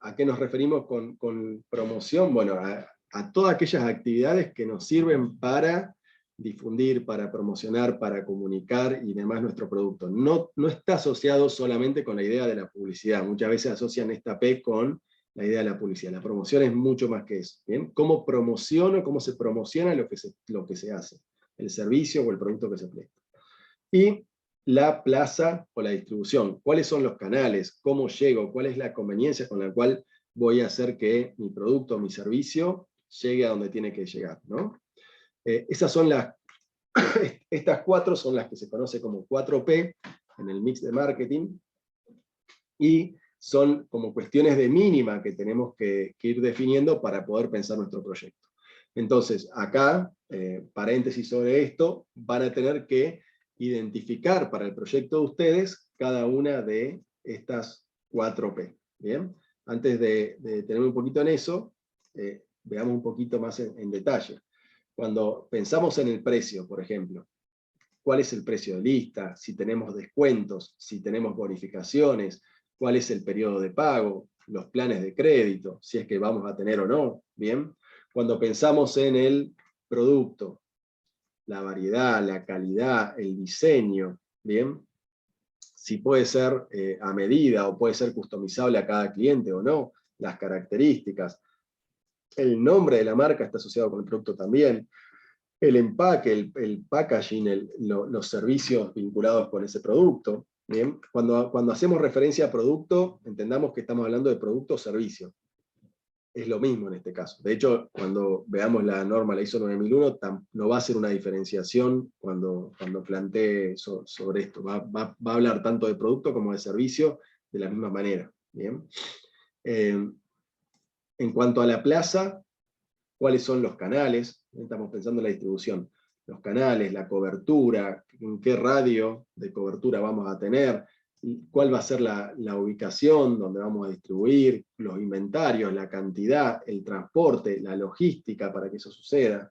¿A qué nos referimos con promoción? Bueno, a todas aquellas actividades que nos sirven para difundir, para promocionar, para comunicar y demás nuestro producto. No está asociado solamente con la idea de la publicidad. Muchas veces asocian esta P con la idea de la publicidad. La promoción es mucho más que eso. ¿Bien? ¿Cómo promociono, cómo se promociona lo que se hace? El servicio o el producto que se presta. Y la plaza o la distribución. ¿Cuáles son los canales? ¿Cómo llego? ¿Cuál es la conveniencia con la cual voy a hacer que mi producto o mi servicio llegue a donde tiene que llegar, ¿no? Esas son estas 4 son las que se conoce como 4P en el mix de marketing, y son como cuestiones de mínima que tenemos que ir definiendo para poder pensar nuestro proyecto. Entonces, acá, paréntesis sobre esto, van a tener que identificar para el proyecto de ustedes cada una de estas 4P. ¿Bien? Antes de detenerme un poquito en eso, veamos un poquito más en detalle. Cuando pensamos en el precio, por ejemplo, ¿cuál es el precio de lista? Si tenemos descuentos, si tenemos bonificaciones, ¿cuál es el periodo de pago? Los planes de crédito, si es que vamos a tener o no. ¿Bien? Cuando pensamos en el producto, la variedad, la calidad, el diseño, ¿bien? Si puede ser a medida o puede ser customizable a cada cliente o no, las características. El nombre de la marca está asociado con el producto también. El empaque, el packaging, los servicios vinculados con ese producto. ¿Bien? Cuando hacemos referencia a producto, entendamos que estamos hablando de producto o servicio. Es lo mismo en este caso. De hecho, cuando veamos la norma, la ISO 9001, no va a ser una diferenciación cuando plantee sobre esto. Va a hablar tanto de producto como de servicio de la misma manera. ¿Bien? En cuanto a la plaza, ¿cuáles son los canales? Estamos pensando en la distribución. Los canales, la cobertura, en qué radio de cobertura vamos a tener, cuál va a ser la ubicación donde vamos a distribuir, los inventarios, la cantidad, el transporte, la logística para que eso suceda.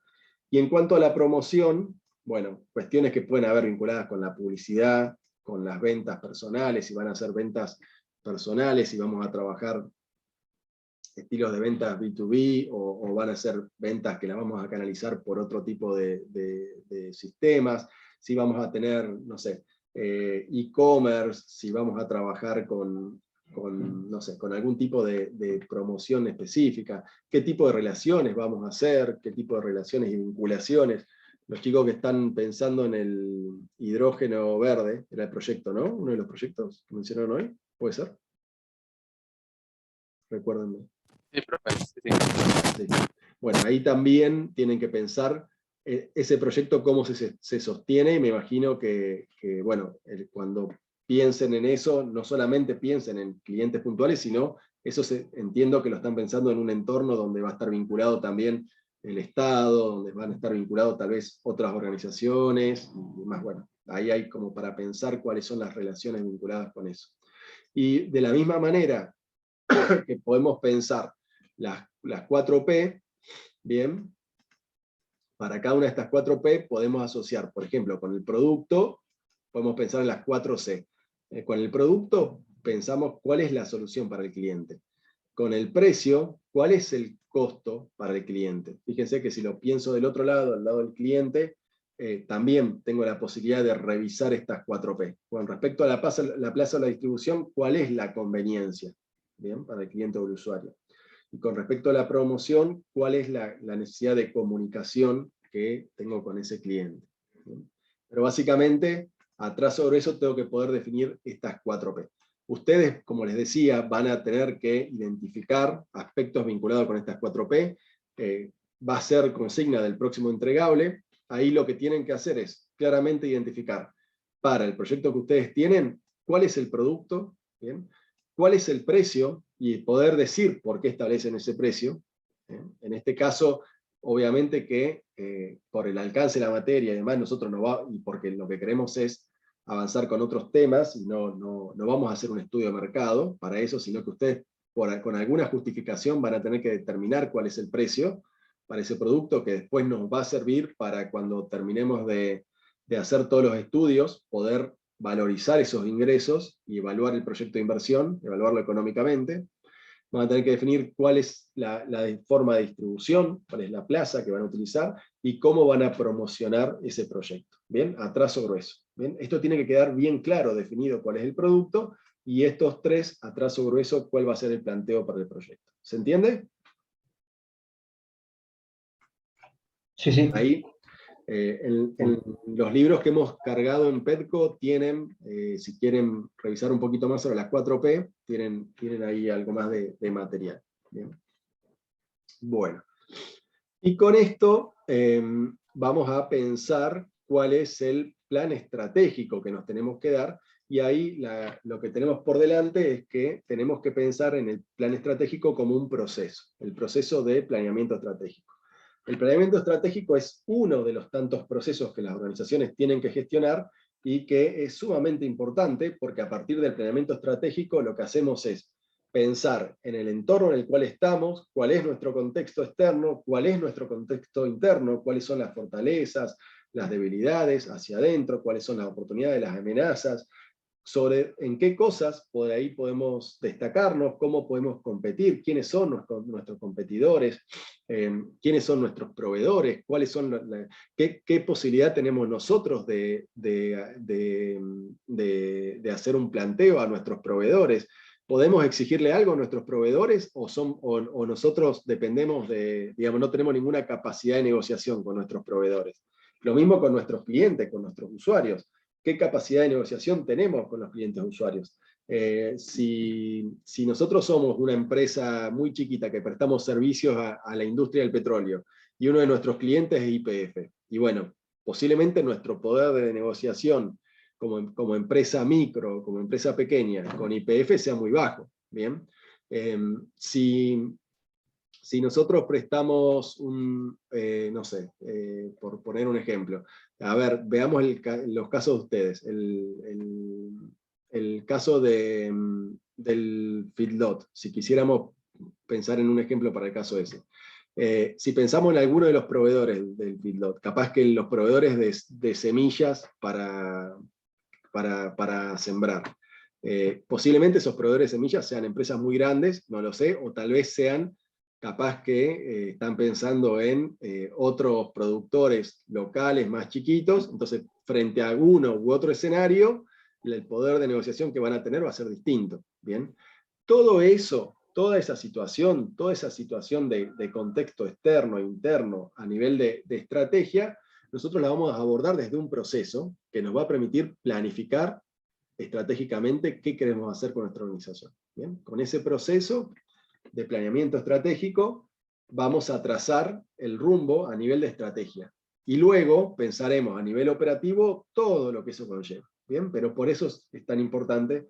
Y en cuanto a la promoción, bueno, cuestiones que pueden haber vinculadas con la publicidad, con las ventas personales, si van a ser ventas personales, si vamos a trabajar estilos de ventas B2B, o van a ser ventas que las vamos a canalizar por otro tipo de sistemas, si vamos a tener, no sé, e-commerce, si vamos a trabajar no sé, con algún tipo de promoción específica, qué tipo de relaciones vamos a hacer, qué tipo de relaciones y vinculaciones. Los chicos que están pensando en el hidrógeno verde, era el proyecto, ¿no? Uno de los proyectos que mencionaron hoy, ¿puede ser? Recuérdenme.
Sí, profe.
Sí. Bueno, ahí también tienen que pensar ese proyecto cómo se sostiene, y me imagino que bueno, cuando piensen en eso, no solamente piensen en clientes puntuales, sino entiendo que lo están pensando en un entorno donde va a estar vinculado también el Estado, donde van a estar vinculados tal vez otras organizaciones, y demás. Bueno, ahí hay como para pensar cuáles son las relaciones vinculadas con eso. Y de la misma manera que podemos pensar las 4P, bien, para cada una de estas 4P podemos asociar, por ejemplo, con el producto, podemos pensar en las 4C. Con el producto pensamos cuál es la solución para el cliente. Con el precio, cuál es el costo para el cliente. Fíjense que si lo pienso del otro lado, al lado del cliente, también tengo la posibilidad de revisar estas 4P. Con respecto a la plaza o la distribución, ¿cuál es la conveniencia? Bien, para el cliente o el usuario. Y con respecto a la promoción, ¿cuál es la necesidad de comunicación que tengo con ese cliente? ¿Bien? Pero básicamente, atrás sobre eso tengo que poder definir estas 4P. Ustedes, como les decía, van a tener que identificar aspectos vinculados con estas 4P. Va a ser consigna del próximo entregable. Ahí lo que tienen que hacer es claramente identificar para el proyecto que ustedes tienen cuál es el producto, ¿bien? Cuál es el precio, y poder decir por qué establecen ese precio. En este caso, obviamente que por el alcance de la materia y demás, nosotros y porque lo que queremos es avanzar con otros temas, y no vamos a hacer un estudio de mercado para eso, sino que ustedes con alguna justificación van a tener que determinar cuál es el precio para ese producto, que después nos va a servir para cuando terminemos de hacer todos los estudios, poder valorizar esos ingresos y evaluar el proyecto de inversión, evaluarlo económicamente. van a tener que definir cuál es la forma de distribución, cuál es la plaza que van a utilizar, y cómo van a promocionar ese proyecto, ¿bien? A trazo grueso, ¿bien? Esto tiene que quedar bien claro, definido cuál es el producto, y estos tres, a trazo grueso, cuál va a ser el planteo para el proyecto. ¿Se entiende?
Sí, sí.
Ahí, en los libros que hemos cargado en PEDCO tienen, si quieren revisar un poquito más sobre las 4P, tienen ahí algo más de material. ¿Bien? Bueno, y con esto vamos a pensar cuál es el plan estratégico que nos tenemos que dar, y ahí lo que tenemos por delante es que tenemos que pensar en el plan estratégico como un proceso, el proceso de planeamiento estratégico. El planeamiento estratégico es uno de los tantos procesos que las organizaciones tienen que gestionar y que es sumamente importante porque a partir del planeamiento estratégico lo que hacemos es pensar en el entorno en el cual estamos, cuál es nuestro contexto externo, cuál es nuestro contexto interno, cuáles son las fortalezas, las debilidades hacia adentro, cuáles son las oportunidades, las amenazas, sobre en qué cosas por ahí podemos destacarnos, cómo podemos competir, quiénes son nuestros competidores, quiénes son nuestros proveedores, cuáles son qué posibilidad tenemos nosotros de hacer un planteo a nuestros proveedores. ¿Podemos exigirle algo a nuestros proveedores o nosotros dependemos digamos, no tenemos ninguna capacidad de negociación con nuestros proveedores? Lo mismo con nuestros clientes, con nuestros usuarios. ¿Qué capacidad de negociación tenemos con los clientes usuarios? Si nosotros somos una empresa muy chiquita que prestamos servicios a la industria del petróleo y uno de nuestros clientes es YPF, y bueno, posiblemente nuestro poder de negociación como empresa micro, como empresa pequeña, con YPF sea muy bajo, ¿bien? Si nosotros prestamos no sé, por poner un ejemplo, a ver, veamos los casos de ustedes, el caso del feedlot, si quisiéramos pensar en un ejemplo para el caso ese. Si pensamos en alguno de los proveedores del feedlot, capaz que los proveedores de semillas para sembrar. Posiblemente esos proveedores de semillas sean empresas muy grandes, no lo sé, o tal vez sean capaz que están pensando en otros productores locales más chiquitos, entonces frente a uno u otro escenario, el poder de negociación que van a tener va a ser distinto. ¿Bien? Todo eso, toda esa situación de contexto externo e interno a nivel de estrategia, nosotros la vamos a abordar desde un proceso que nos va a permitir planificar estratégicamente qué queremos hacer con nuestra organización. ¿Bien? Con ese proceso de planeamiento estratégico vamos a trazar el rumbo a nivel de estrategia. Y luego pensaremos a nivel operativo todo lo que eso conlleva. ¿Bien? Pero por eso es tan importante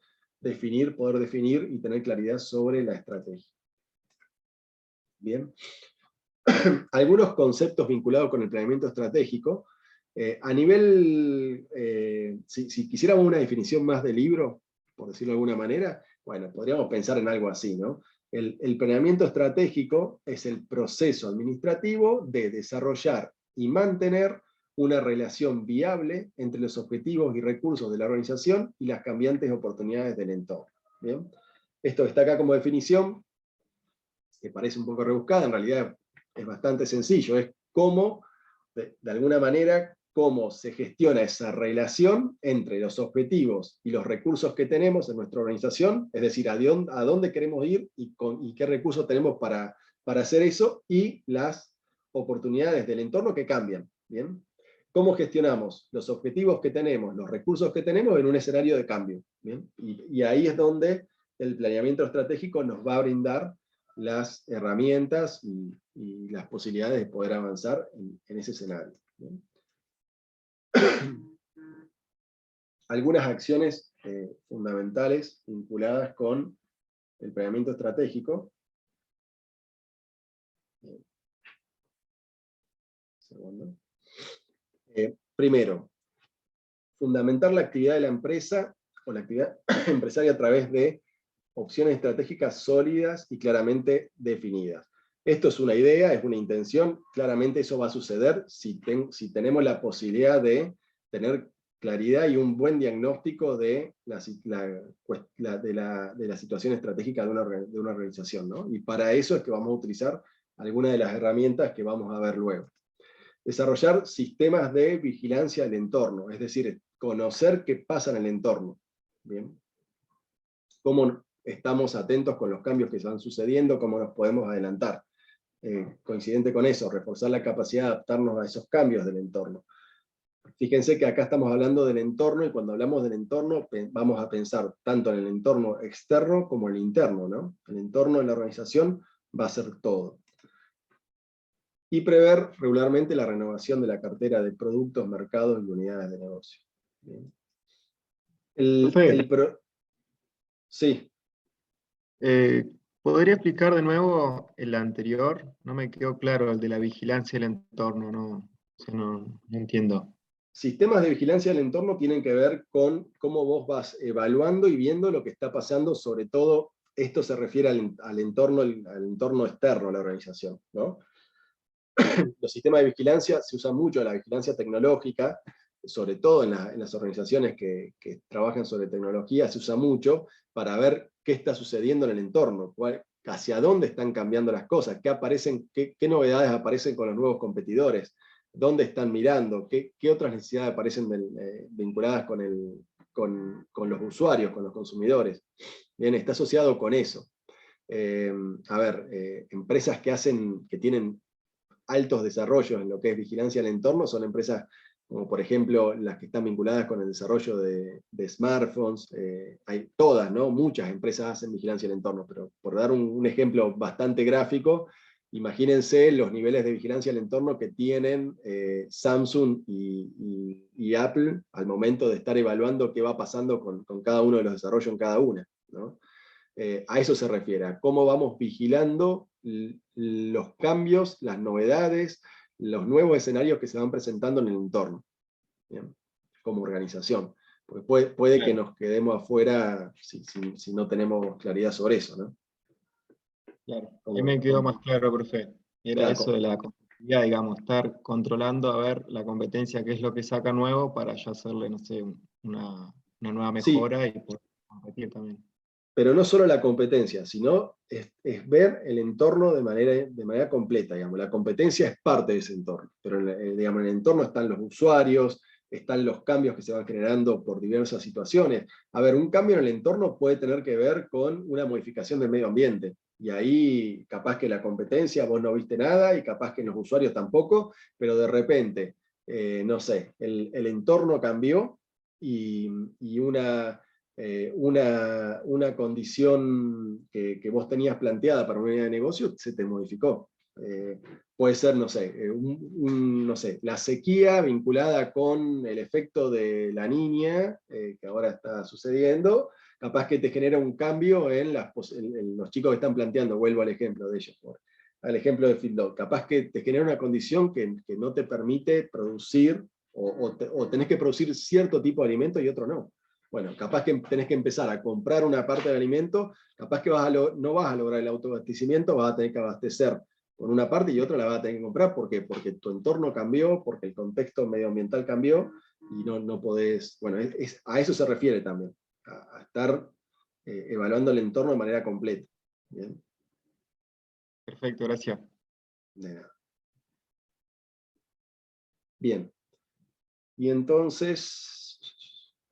poder definir y tener claridad sobre la estrategia. Bien. Algunos conceptos vinculados con el planeamiento estratégico. A nivel, si quisiéramos una definición más de libro, por decirlo de alguna manera, bueno, podríamos pensar en algo así, ¿no? El planeamiento estratégico es el proceso administrativo de desarrollar y mantener una relación viable entre los objetivos y recursos de la organización y las cambiantes oportunidades del entorno. ¿Bien? Esto está acá como definición, que parece un poco rebuscada, en realidad es bastante sencillo, es cómo, de alguna manera, cómo se gestiona esa relación entre los objetivos y los recursos que tenemos en nuestra organización, es decir, a dónde queremos ir y qué recursos tenemos para hacer eso, y las oportunidades del entorno que cambian. ¿Bien? ¿Cómo gestionamos los objetivos que tenemos, los recursos que tenemos en un escenario de cambio? ¿Bien? Y ahí es donde el planeamiento estratégico nos va a brindar las herramientas y las posibilidades de poder avanzar en ese escenario. ¿Bien? Algunas acciones fundamentales vinculadas con el planeamiento estratégico. Segundo. Primero, fundamentar la actividad de la empresa o la actividad empresaria a través de opciones estratégicas sólidas y claramente definidas. Esto es una idea, es una intención, claramente eso va a suceder si tenemos la posibilidad de tener claridad y un buen diagnóstico de la situación estratégica de una organización, ¿no? Y para eso es que vamos a utilizar algunas de las herramientas que vamos a ver luego. Desarrollar sistemas de vigilancia del entorno, es decir, conocer qué pasa en el entorno. ¿Bien? Cómo estamos atentos con los cambios que se van sucediendo, cómo nos podemos adelantar. Coincidente con eso, reforzar la capacidad de adaptarnos a esos cambios del entorno. Fíjense que acá estamos hablando del entorno, y cuando hablamos del entorno vamos a pensar tanto en el entorno externo como el interno, ¿no? El entorno de la organización va a ser todo. Y prever regularmente la renovación de la cartera de productos, mercados y unidades de negocio. Bien. Sí.
¿Podría explicar de nuevo el anterior? No me quedó claro, el de la vigilancia del entorno, no entiendo.
Sistemas de vigilancia del entorno tienen que ver con cómo vos vas evaluando y viendo lo que está pasando, sobre todo, esto se refiere al entorno externo a la organización, ¿no? Los sistemas de vigilancia, se usa mucho la vigilancia tecnológica, sobre todo en las organizaciones que trabajan sobre tecnología, se usa mucho para ver qué está sucediendo en el entorno, hacia dónde están cambiando las cosas, qué novedades aparecen con los nuevos competidores, dónde están mirando, qué otras necesidades aparecen vinculadas con los usuarios, con los consumidores. Bien, está asociado con eso. Empresas que tienen altos desarrollos en lo que es vigilancia del entorno son empresas como por ejemplo las que están vinculadas con el desarrollo de smartphones. Hay todas, ¿no? Muchas empresas hacen vigilancia del entorno, pero por dar un ejemplo bastante gráfico, imagínense los niveles de vigilancia del entorno que tienen Samsung y Apple al momento de estar evaluando qué va pasando con cada uno de los desarrollos en cada una, ¿no? A eso se refiere, a cómo vamos vigilando los cambios, las novedades, los nuevos escenarios que se van presentando en el entorno, ¿bien? Como organización. Porque puede que nos quedemos afuera si no tenemos claridad sobre eso, ¿no?
Claro, ahí me quedó más claro, profe. Era
Claro,
eso de la competitividad, digamos, estar controlando a ver la competencia, qué es lo que saca nuevo, para ya hacerle, no sé, una nueva mejora y poder competir también.
Pero no solo la competencia, sino es ver el entorno de manera completa. Digamos. La competencia es parte de ese entorno, pero digamos, en el entorno están los usuarios, están los cambios que se van generando por diversas situaciones. A ver, un cambio en el entorno puede tener que ver con una modificación del medio ambiente, y ahí capaz que la competencia, vos no viste nada, y capaz que los usuarios tampoco, pero de repente, no sé, el entorno cambió, y una condición que vos tenías planteada para una unidad de negocio se te modificó. Puede ser, no sé, no sé, la sequía vinculada con el efecto de la niña, que ahora está sucediendo, capaz que te genera un cambio en los chicos que están planteando, vuelvo al ejemplo de ellos, al ejemplo de Feedlog, capaz que te genera una condición que no te permite producir, o tenés que producir cierto tipo de alimento y otro no. Bueno, capaz que tenés que empezar a comprar una parte del alimento, capaz que no vas a lograr el autoabastecimiento, vas a tener que abastecer por una parte y otra la vas a tener que comprar. ¿Por qué? Porque tu entorno cambió, porque el contexto medioambiental cambió, y no podés... Bueno, a eso se refiere también, a estar evaluando el entorno de manera completa. ¿Bien?
Perfecto, gracias.
De nada. Bien. Y entonces...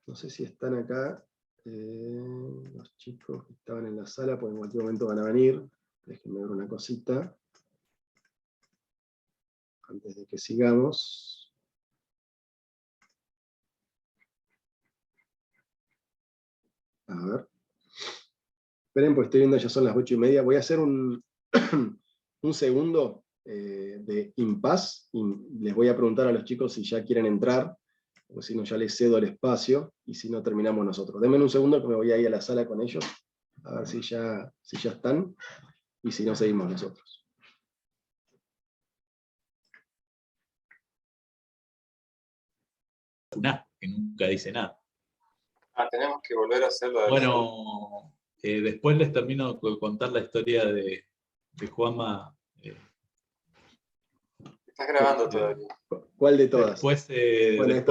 No sé si están acá los chicos que estaban en la sala, porque en cualquier momento van a venir. Déjenme ver una cosita antes de que sigamos. A ver. Esperen, porque estoy viendo ya son las 8:30. Voy a hacer un segundo de impasse, y les voy a preguntar a los chicos si ya quieren entrar, o si no ya les cedo el espacio, y si no terminamos nosotros. Denme un segundo que me voy a ir a la sala con ellos, a ver si ya están, y si no seguimos nosotros.
Que nunca dice nada.
Tenemos que volver a hacerlo.
Bueno, después les termino de contar la historia de Juanma.
Estás grabando todavía.
¿Cuál de todas?
Después,
Bueno,
después